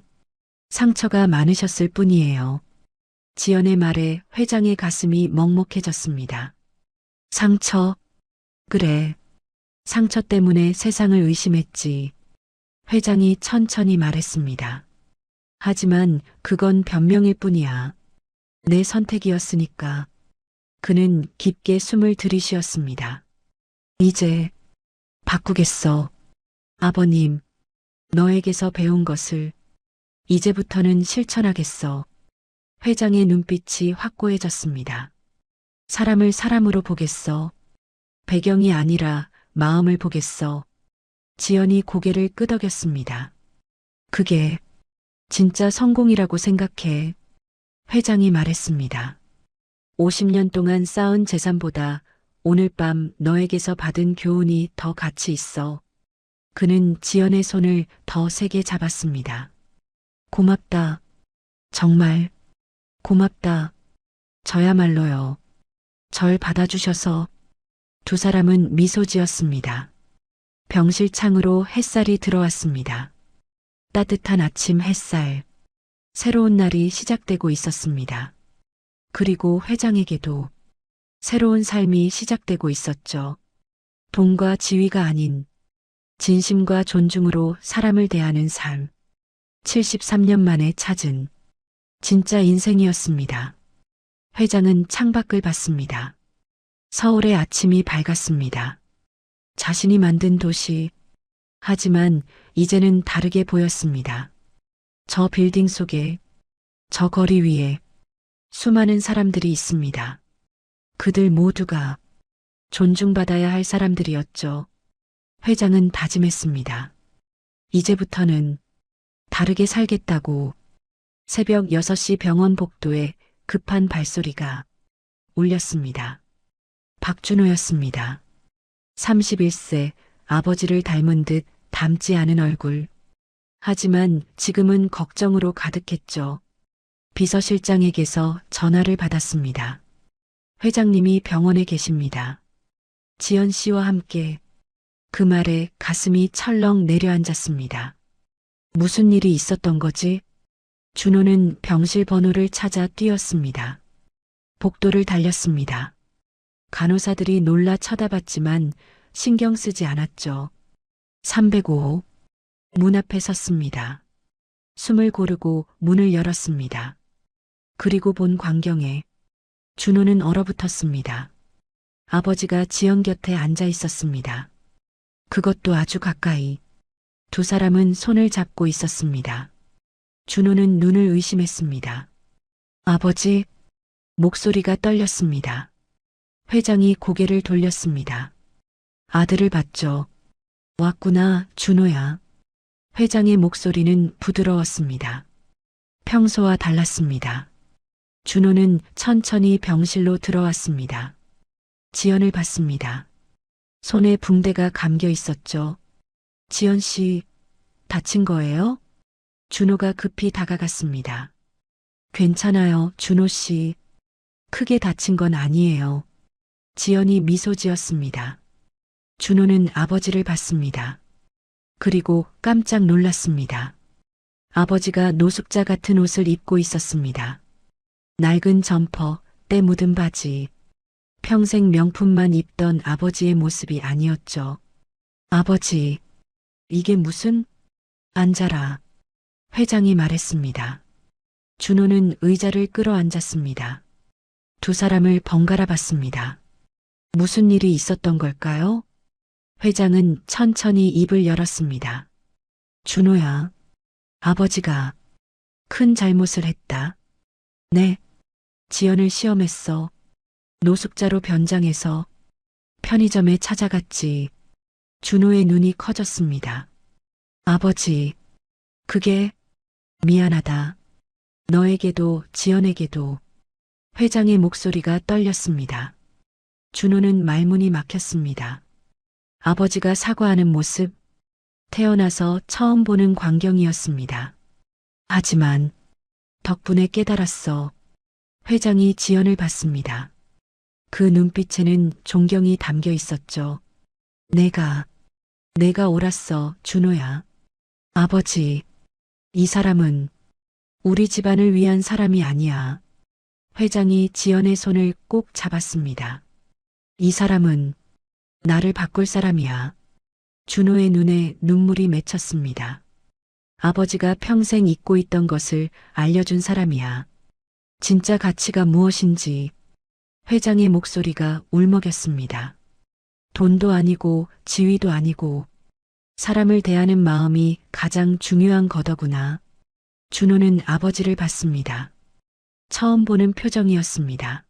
상처가 많으셨을 뿐이에요. 지연의 말에 회장의 가슴이 먹먹해졌습니다. 상처? 그래. 상처 때문에 세상을 의심했지. 회장이 천천히 말했습니다. 하지만 그건 변명일 뿐이야. 내 선택이었으니까. 그는 깊게 숨을 들이쉬었습니다. 이제 바꾸겠어. 아버님, 너에게서 배운 것을 이제부터는 실천하겠어. 회장의 눈빛이 확고해졌습니다. 사람을 사람으로 보겠어. 배경이 아니라 마음을 보겠어. 지연이 고개를 끄덕였습니다. 그게 진짜 성공이라고 생각해. 회장이 말했습니다. 50년 동안 쌓은 재산보다 오늘 밤 너에게서 받은 교훈이 더 가치 있어. 그는 지연의 손을 더 세게 잡았습니다. 고맙다. 정말 고맙다. 저야말로요. 절 받아주셔서. 두 사람은 미소 지었습니다. 병실 창으로 햇살이 들어왔습니다. 따뜻한 아침 햇살. 새로운 날이 시작되고 있었습니다. 그리고 회장에게도 새로운 삶이 시작되고 있었죠. 돈과 지위가 아닌 진심과 존중으로 사람을 대하는 삶. 73년 만에 찾은 진짜 인생이었습니다. 회장은 창밖을 봤습니다. 서울의 아침이 밝았습니다. 자신이 만든 도시. 하지만 이제는 다르게 보였습니다. 저 빌딩 속에, 저 거리 위에 수많은 사람들이 있습니다. 그들 모두가 존중받아야 할 사람들이었죠. 회장은 다짐했습니다. 이제부터는 다르게 살겠다고. 새벽 6시 병원 복도에 급한 발소리가 울렸습니다. 박준호였습니다. 31세, 아버지를 닮은 듯 닮지 않은 얼굴. 하지만 지금은 걱정으로 가득했죠. 비서실장에게서 전화를 받았습니다. 회장님이 병원에 계십니다. 지연 씨와 함께. 그 말에 가슴이 철렁 내려앉았습니다. 무슨 일이 있었던 거지? 준호는 병실 번호를 찾아 뛰었습니다. 복도를 달렸습니다. 간호사들이 놀라 쳐다봤지만 신경 쓰지 않았죠. 305호. 문 앞에 섰습니다. 숨을 고르고 문을 열었습니다. 그리고 본 광경에 준호는 얼어붙었습니다. 아버지가 지연 곁에 앉아 있었습니다. 그것도 아주 가까이. 두 사람은 손을 잡고 있었습니다. 준호는 눈을 의심했습니다. 아버지? 목소리가 떨렸습니다. 회장이 고개를 돌렸습니다. 아들을 봤죠. 왔구나, 준호야. 회장의 목소리는 부드러웠습니다. 평소와 달랐습니다. 준호는 천천히 병실로 들어왔습니다. 지연을 봤습니다. 손에 붕대가 감겨 있었죠. 지연 씨, 다친 거예요? 준호가 급히 다가갔습니다. 괜찮아요, 준호 씨. 크게 다친 건 아니에요. 지연이 미소 지었습니다. 준호는 아버지를 봤습니다. 그리고 깜짝 놀랐습니다. 아버지가 노숙자 같은 옷을 입고 있었습니다. 낡은 점퍼, 때 묻은 바지. 평생 명품만 입던 아버지의 모습이 아니었죠. 아버지, 이게 무슨? 앉아라. 회장이 말했습니다. 준호는 의자를 끌어앉았습니다. 두 사람을 번갈아 봤습니다. 무슨 일이 있었던 걸까요? 회장은 천천히 입을 열었습니다. 준호야, 아버지가 큰 잘못을 했다. 네, 지연을 시험했어. 노숙자로 변장해서 편의점에 찾아갔지. 준호의 눈이 커졌습니다. 아버지, 그게 미안하다. 너에게도 지연에게도. 회장의 목소리가 떨렸습니다. 준호는 말문이 막혔습니다. 아버지가 사과하는 모습, 태어나서 처음 보는 광경이었습니다. 하지만 덕분에 깨달았어. 회장이 지연을 봤습니다. 그 눈빛에는 존경이 담겨 있었죠. 내가 옳았어, 준호야. 아버지, 이 사람은 우리 집안을 위한 사람이 아니야. 회장이 지연의 손을 꼭 잡았습니다. 이 사람은 나를 바꿀 사람이야. 준호의 눈에 눈물이 맺혔습니다. 아버지가 평생 잊고 있던 것을 알려준 사람이야. 진짜 가치가 무엇인지. 회장의 목소리가 울먹였습니다. 돈도 아니고 지위도 아니고 사람을 대하는 마음이 가장 중요한 거더구나. 준호는 아버지를 봤습니다. 처음 보는 표정이었습니다.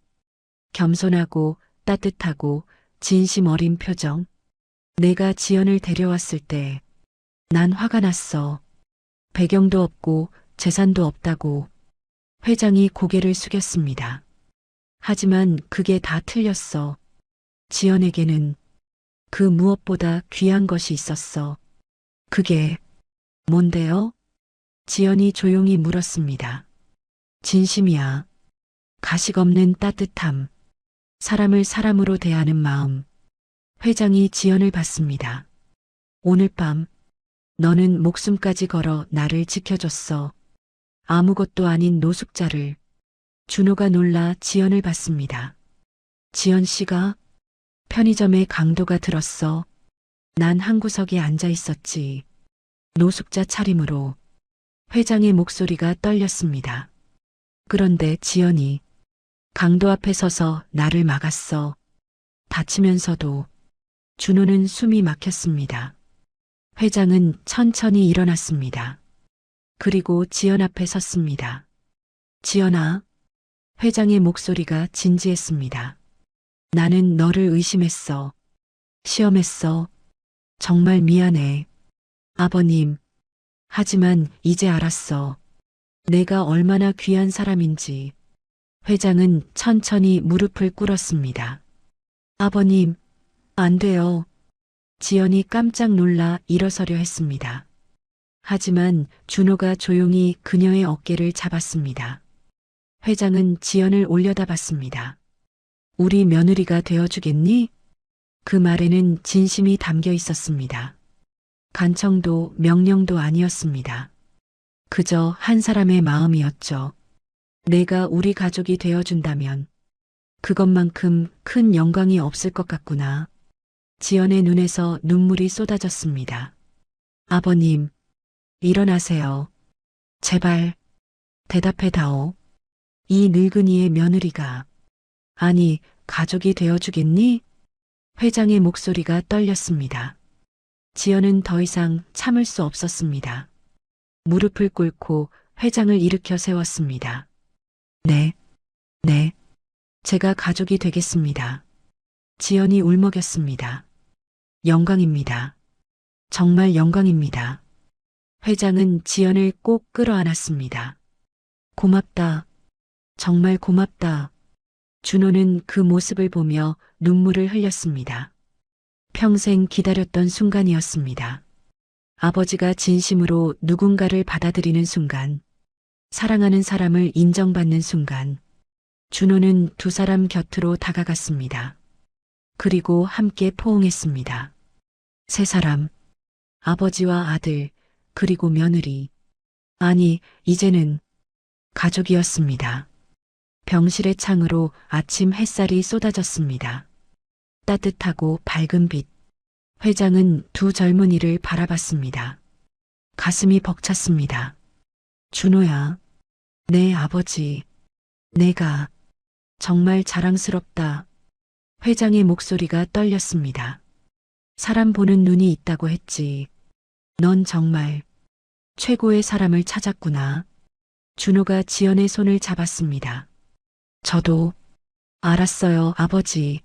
겸손하고 따뜻하고 진심 어린 표정. 내가 지연을 데려왔을 때 난 화가 났어. 배경도 없고 재산도 없다고. 회장이 고개를 숙였습니다. 하지만 그게 다 틀렸어. 지연에게는 그 무엇보다 귀한 것이 있었어. 그게 뭔데요? 지연이 조용히 물었습니다. 진심이야. 가식 없는 따뜻함. 사람을 사람으로 대하는 마음. 회장이 지연을 봤습니다. 오늘 밤 너는 목숨까지 걸어 나를 지켜줬어. 아무것도 아닌 노숙자를. 준호가 놀라 지연을 봤습니다. 지연 씨가? 편의점에 강도가 들었어. 난 한 구석에 앉아 있었지. 노숙자 차림으로. 회장의 목소리가 떨렸습니다. 그런데 지연이 강도 앞에 서서 나를 막았어. 다치면서도. 준호는 숨이 막혔습니다. 회장은 천천히 일어났습니다. 그리고 지연 앞에 섰습니다. 지연아. 회장의 목소리가 진지했습니다. 나는 너를 의심했어. 시험했어. 정말 미안해. 아버님. 하지만 이제 알았어. 내가 얼마나 귀한 사람인지. 회장은 천천히 무릎을 꿇었습니다. 아버님, 안 돼요. 지연이 깜짝 놀라 일어서려 했습니다. 하지만 준호가 조용히 그녀의 어깨를 잡았습니다. 회장은 지연을 올려다봤습니다. 우리 며느리가 되어주겠니? 그 말에는 진심이 담겨 있었습니다. 간청도 명령도 아니었습니다. 그저 한 사람의 마음이었죠. 내가 우리 가족이 되어준다면 그것만큼 큰 영광이 없을 것 같구나. 지연의 눈에서 눈물이 쏟아졌습니다. 아버님, 일어나세요. 제발, 대답해다오. 이 늙은이의 며느리가, 아니, 가족이 되어주겠니? 회장의 목소리가 떨렸습니다. 지연은 더 이상 참을 수 없었습니다. 무릎을 꿇고 회장을 일으켜 세웠습니다. 네, 제가 가족이 되겠습니다. 지연이 울먹였습니다. 영광입니다. 정말 영광입니다. 회장은 지연을 꼭 끌어안았습니다. 고맙다. 정말 고맙다. 준호는 그 모습을 보며 눈물을 흘렸습니다. 평생 기다렸던 순간이었습니다. 아버지가 진심으로 누군가를 받아들이는 순간, 사랑하는 사람을 인정받는 순간, 준호는 두 사람 곁으로 다가갔습니다. 그리고 함께 포옹했습니다. 세 사람, 아버지와 아들, 그리고 며느리. 아니, 이제는 가족이었습니다. 병실의 창으로 아침 햇살이 쏟아졌습니다. 따뜻하고 밝은 빛. 회장은 두 젊은이를 바라봤습니다. 가슴이 벅찼습니다. 준호야, 내 아버지, 내가 정말 자랑스럽다. 회장의 목소리가 떨렸습니다. 사람 보는 눈이 있다고 했지. 넌 정말 최고의 사람을 찾았구나. 준호가 지연의 손을 잡았습니다. 저도 알았어요, 아버지.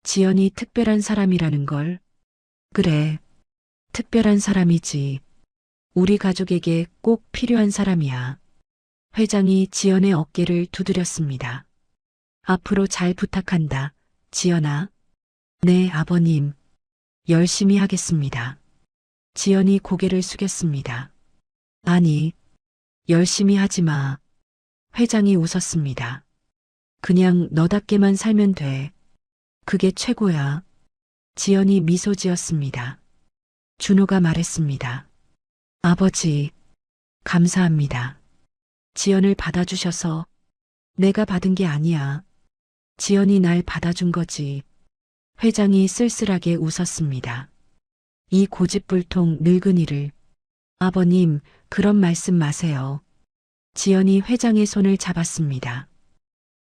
지연이 특별한 사람이라는 걸. 그래, 특별한 사람이지. 우리 가족에게 꼭 필요한 사람이야. 회장이 지연의 어깨를 두드렸습니다. 앞으로 잘 부탁한다, 지연아. 네, 아버님. 열심히 하겠습니다. 지연이 고개를 숙였습니다. 아니, 열심히 하지 마. 회장이 웃었습니다. 그냥 너답게만 살면 돼. 그게 최고야. 지연이 미소 지었습니다. 준호가 말했습니다. 아버지, 감사합니다. 지연을 받아주셔서. 내가 받은 게 아니야. 지연이 날 받아준 거지. 회장이 쓸쓸하게 웃었습니다. 이 고집불통 늙은이를. 아버님, 그런 말씀 마세요. 지연이 회장의 손을 잡았습니다.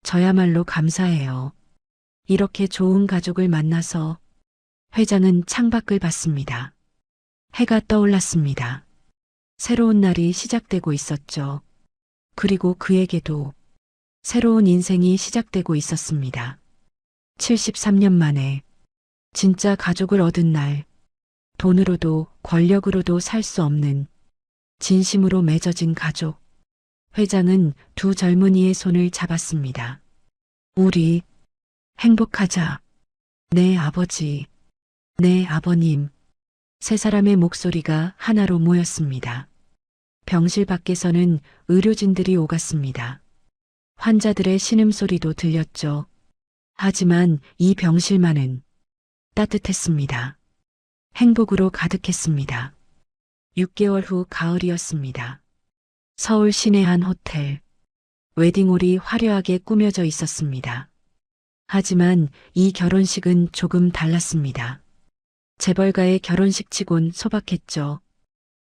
저야말로 감사해요. 이렇게 좋은 가족을 만나서. 회장은 창밖을 봤습니다. 해가 떠올랐습니다. 새로운 날이 시작되고 있었죠. 그리고 그에게도 새로운 인생이 시작되고 있었습니다. 73년 만에 진짜 가족을 얻은 날, 돈으로도 권력으로도 살 수 없는 진심으로 맺어진 가족. 회장은 두 젊은이의 손을 잡았습니다. 우리 행복하자. 네, 아버지. 네, 아버님. 세 사람의 목소리가 하나로 모였습니다. 병실 밖에서는 의료진들이 오갔습니다. 환자들의 신음소리도 들렸죠. 하지만 이 병실만은 따뜻했습니다. 행복으로 가득했습니다. 6개월 후 가을이었습니다. 서울 시내 한 호텔. 웨딩홀이 화려하게 꾸며져 있었습니다. 하지만 이 결혼식은 조금 달랐습니다. 재벌가의 결혼식치곤 소박했죠.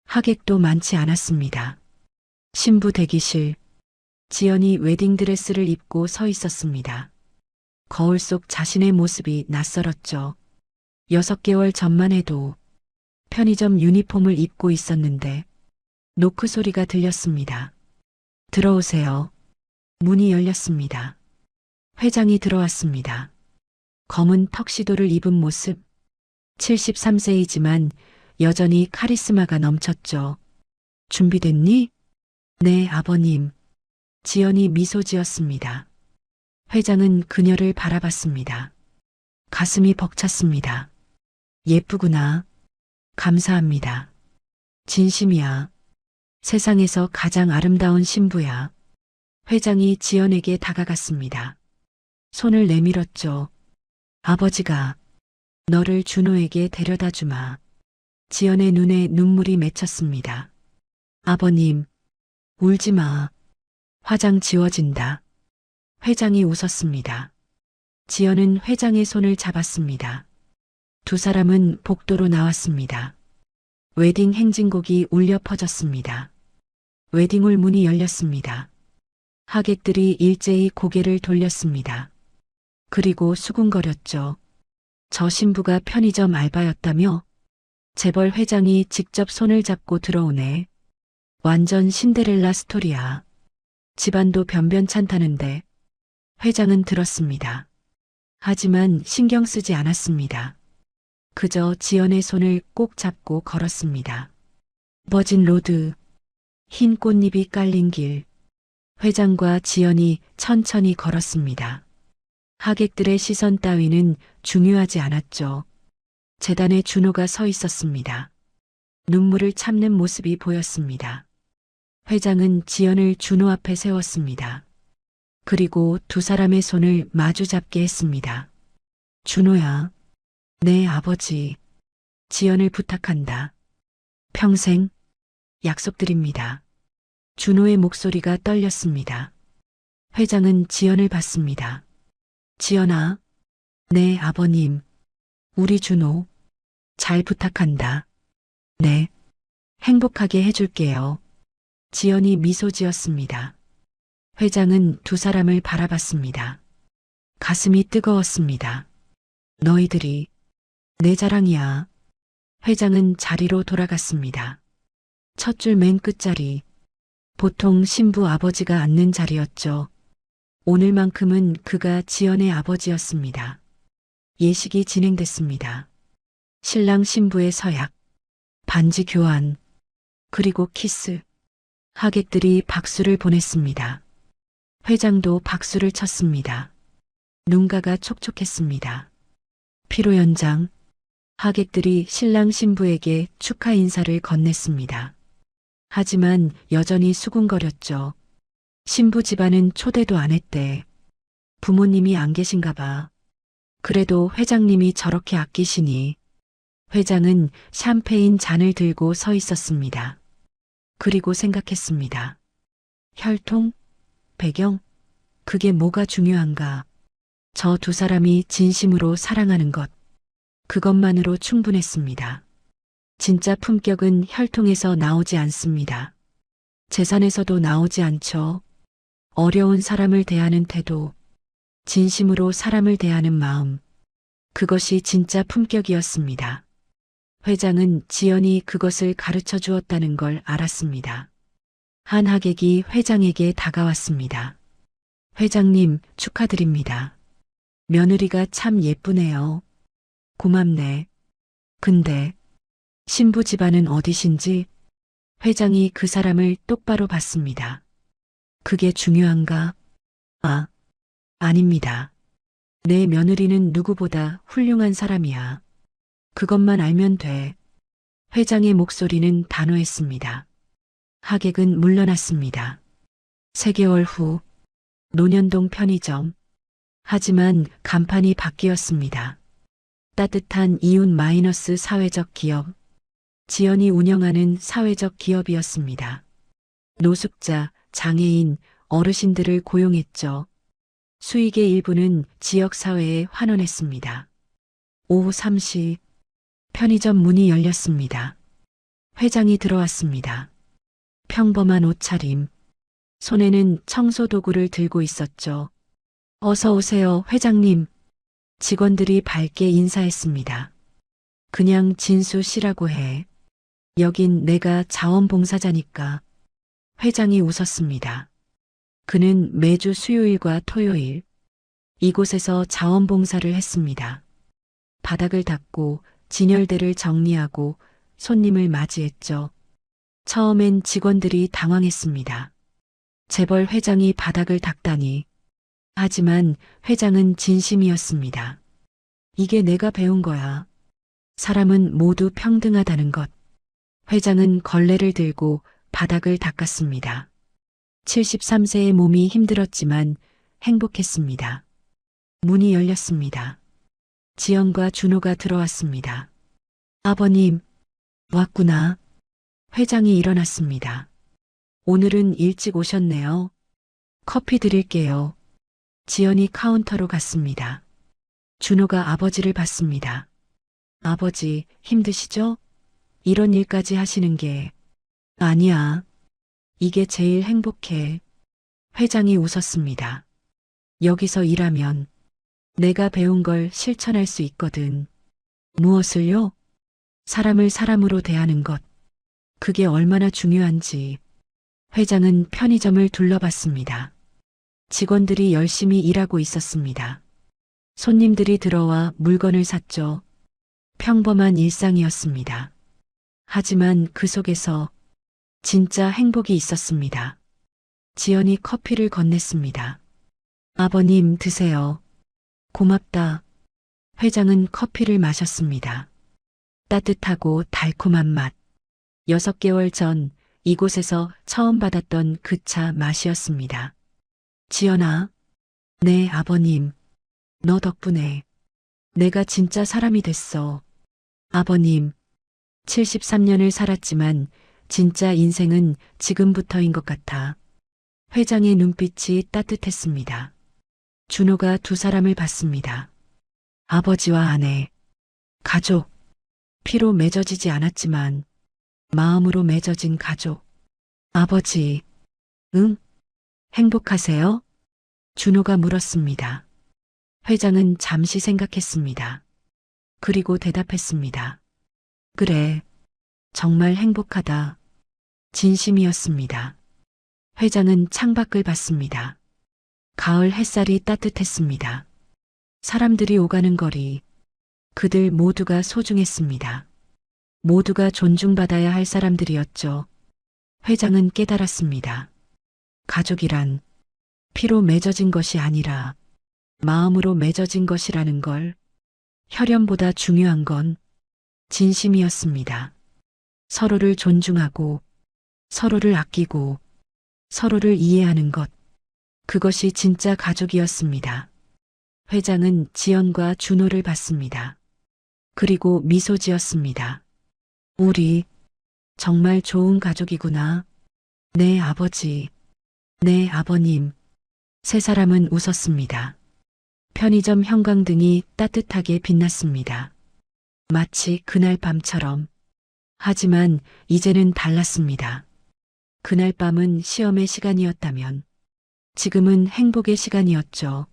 하객도 많지 않았습니다. 신부 대기실. 지연이 웨딩드레스를 입고 서 있었습니다. 거울 속 자신의 모습이 낯설었죠. 6개월 전만 해도 편의점 유니폼을 입고 있었는데 노크 소리가 들렸습니다. 들어오세요. 문이 열렸습니다. 회장이 들어왔습니다. 검은 턱시도를 입은 모습. 73세이지만 여전히 카리스마가 넘쳤죠. 준비됐니? 네, 아버님. 지연이 미소 지었습니다. 회장은 그녀를 바라봤습니다. 가슴이 벅찼습니다. 예쁘구나. 감사합니다. 진심이야. 세상에서 가장 아름다운 신부야. 회장이 지연에게 다가갔습니다. 손을 내밀었죠. 아버지가 너를 준호에게 데려다 주마. 지연의 눈에 눈물이 맺혔습니다. 아버님, 울지 마. 화장 지워진다. 회장이 웃었습니다. 지연은 회장의 손을 잡았습니다. 두 사람은 복도로 나왔습니다. 웨딩 행진곡이 울려 퍼졌습니다. 웨딩홀 문이 열렸습니다. 하객들이 일제히 고개를 돌렸습니다. 그리고 수군거렸죠. 저 신부가 편의점 알바였다며? 재벌 회장이 직접 손을 잡고 들어오네. 완전 신데렐라 스토리야. 집안도 변변찮다는데. 회장은 들었습니다. 하지만 신경 쓰지 않았습니다. 그저 지연의 손을 꼭 잡고 걸었습니다. 버진 로드, 흰 꽃잎이 깔린 길. 회장과 지연이 천천히 걸었습니다. 하객들의 시선 따위는 중요하지 않았죠. 재단에 준호가 서 있었습니다. 눈물을 참는 모습이 보였습니다. 회장은 지연을 준호 앞에 세웠습니다. 그리고 두 사람의 손을 마주 잡게 했습니다. 준호야. 네, 아버지. 지연을 부탁한다. 평생 약속드립니다. 준호의 목소리가 떨렸습니다. 회장은 지연을 봤습니다. 지연아, 네, 아버님. 우리 준호. 잘 부탁한다. 네. 행복하게 해줄게요. 지연이 미소 지었습니다. 회장은 두 사람을 바라봤습니다. 가슴이 뜨거웠습니다. 너희들이 내 자랑이야. 회장은 자리로 돌아갔습니다. 첫 줄 맨 끝자리. 보통 신부 아버지가 앉는 자리였죠. 오늘만큼은 그가 지연의 아버지였습니다. 예식이 진행됐습니다. 신랑 신부의 서약, 반지 교환, 그리고 키스. 하객들이 박수를 보냈습니다. 회장도 박수를 쳤습니다. 눈가가 촉촉했습니다. 피로 연장. 하객들이 신랑 신부에게 축하 인사를 건넸습니다. 하지만 여전히 수군거렸죠. 신부 집안은 초대도 안 했대. 부모님이 안 계신가 봐. 그래도 회장님이 저렇게 아끼시니. 회장은 샴페인 잔을 들고 서 있었습니다. 그리고 생각했습니다. 혈통? 배경? 그게 뭐가 중요한가? 저 두 사람이 진심으로 사랑하는 것. 그것만으로 충분했습니다. 진짜 품격은 혈통에서 나오지 않습니다. 재산에서도 나오지 않죠. 어려운 사람을 대하는 태도, 진심으로 사람을 대하는 마음. 그것이 진짜 품격이었습니다. 회장은 지연이 그것을 가르쳐 주었다는 걸 알았습니다. 한 하객이 회장에게 다가왔습니다. 회장님, 축하드립니다. 며느리가 참 예쁘네요. 고맙네. 근데 신부 집안은 어디신지? 회장이 그 사람을 똑바로 봤습니다. 그게 중요한가? 아, 아닙니다. 내 며느리는 누구보다 훌륭한 사람이야. 그것만 알면 돼. 회장의 목소리는 단호했습니다. 하객은 물러났습니다. 3개월 후, 논현동 편의점. 하지만 간판이 바뀌었습니다. 따뜻한 이웃 마이너스 사회적 기업. 지연이 운영하는 사회적 기업이었습니다. 노숙자, 장애인, 어르신들을 고용했죠. 수익의 일부는 지역사회에 환원했습니다. 오후 3시, 편의점 문이 열렸습니다. 회장이 들어왔습니다. 평범한 옷차림. 손에는 청소도구를 들고 있었죠. 어서 오세요, 회장님. 직원들이 밝게 인사했습니다. 그냥 진수 씨라고 해. 여긴 내가 자원봉사자니까. 회장이 웃었습니다. 그는 매주 수요일과 토요일 이곳에서 자원봉사를 했습니다. 바닥을 닦고 진열대를 정리하고 손님을 맞이했죠. 처음엔 직원들이 당황했습니다. 재벌 회장이 바닥을 닦다니. 하지만 회장은 진심이었습니다. 이게 내가 배운 거야. 사람은 모두 평등하다는 것. 회장은 걸레를 들고 바닥을 닦았습니다. 73세의 몸이 힘들었지만 행복했습니다. 문이 열렸습니다. 지연과 준호가 들어왔습니다. 아버님, 왔구나. 회장이 일어났습니다. 오늘은 일찍 오셨네요. 커피 드릴게요. 지연이 카운터로 갔습니다. 준호가 아버지를 봤습니다. 아버지, 힘드시죠? 이런 일까지 하시는 게. 아니야. 이게 제일 행복해. 회장이 웃었습니다. 여기서 일하면 내가 배운 걸 실천할 수 있거든. 무엇을요? 사람을 사람으로 대하는 것. 그게 얼마나 중요한지. 회장은 편의점을 둘러봤습니다. 직원들이 열심히 일하고 있었습니다. 손님들이 들어와 물건을 샀죠. 평범한 일상이었습니다. 하지만 그 속에서 진짜 행복이 있었습니다. 지연이 커피를 건넸습니다. 아버님 드세요. 고맙다. 회장은 커피를 마셨습니다. 따뜻하고 달콤한 맛. 6개월 전 이곳에서 처음 받았던 그 차 맛이었습니다. 지연아, 네 아버님. 너 덕분에 내가 진짜 사람이 됐어. 아버님, 73년을 살았지만 진짜 인생은 지금부터인 것 같아. 회장의 눈빛이 따뜻했습니다. 준호가 두 사람을 봤습니다. 아버지와 아내, 가족, 피로 맺어지지 않았지만 마음으로 맺어진 가족. 아버지, 응? 행복하세요? 준호가 물었습니다. 회장은 잠시 생각했습니다. 그리고 대답했습니다. 그래, 정말 행복하다. 진심이었습니다. 회장은 창밖을 봤습니다. 가을 햇살이 따뜻했습니다. 사람들이 오가는 거리, 그들 모두가 소중했습니다. 모두가 존중받아야 할 사람들이었죠. 회장은 깨달았습니다. 가족이란 피로 맺어진 것이 아니라 마음으로 맺어진 것이라는 걸. 혈연보다 중요한 건 진심이었습니다. 서로를 존중하고 서로를 아끼고 서로를 이해하는 것. 그것이 진짜 가족이었습니다. 회장은 지연과 준호를 봤습니다. 그리고 미소 지었습니다. 우리 정말 좋은 가족이구나. 내 아버지, 내 아버님. 세 사람은 웃었습니다. 편의점 형광등이 따뜻하게 빛났습니다. 마치 그날 밤처럼. 하지만 이제는 달랐습니다. 그날 밤은 시험의 시간이었다면 지금은 행복의 시간이었죠.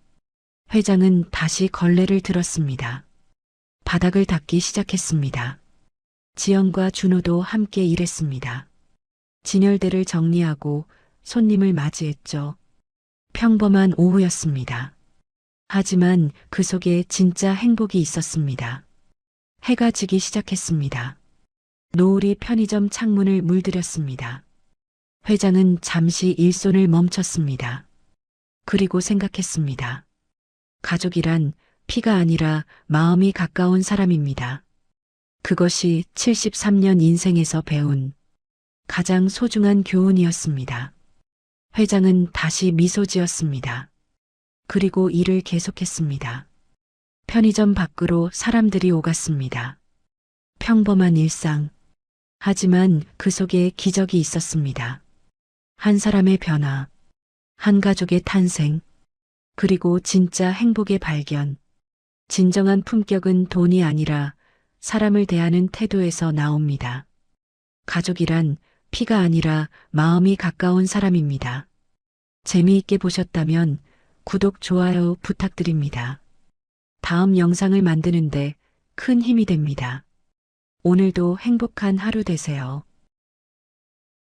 회장은 다시 걸레를 들었습니다. 바닥을 닦기 시작했습니다. 지연과 준호도 함께 일했습니다. 진열대를 정리하고 손님을 맞이했죠. 평범한 오후였습니다. 하지만 그 속에 진짜 행복이 있었습니다. 해가 지기 시작했습니다. 노을이 편의점 창문을 물들였습니다. 회장은 잠시 일손을 멈췄습니다. 그리고 생각했습니다. 가족이란 피가 아니라 마음이 가까운 사람입니다. 그것이 73년 인생에서 배운 가장 소중한 교훈이었습니다. 회장은 다시 미소 지었습니다. 그리고 일을 계속했습니다. 편의점 밖으로 사람들이 오갔습니다. 평범한 일상. 하지만 그 속에 기적이 있었습니다. 한 사람의 변화, 한 가족의 탄생, 그리고 진짜 행복의 발견. 진정한 품격은 돈이 아니라 사람을 대하는 태도에서 나옵니다. 가족이란 피가 아니라 마음이 가까운 사람입니다. 재미있게 보셨다면 구독, 좋아요 부탁드립니다. 다음 영상을 만드는데 큰 힘이 됩니다. 오늘도 행복한 하루 되세요.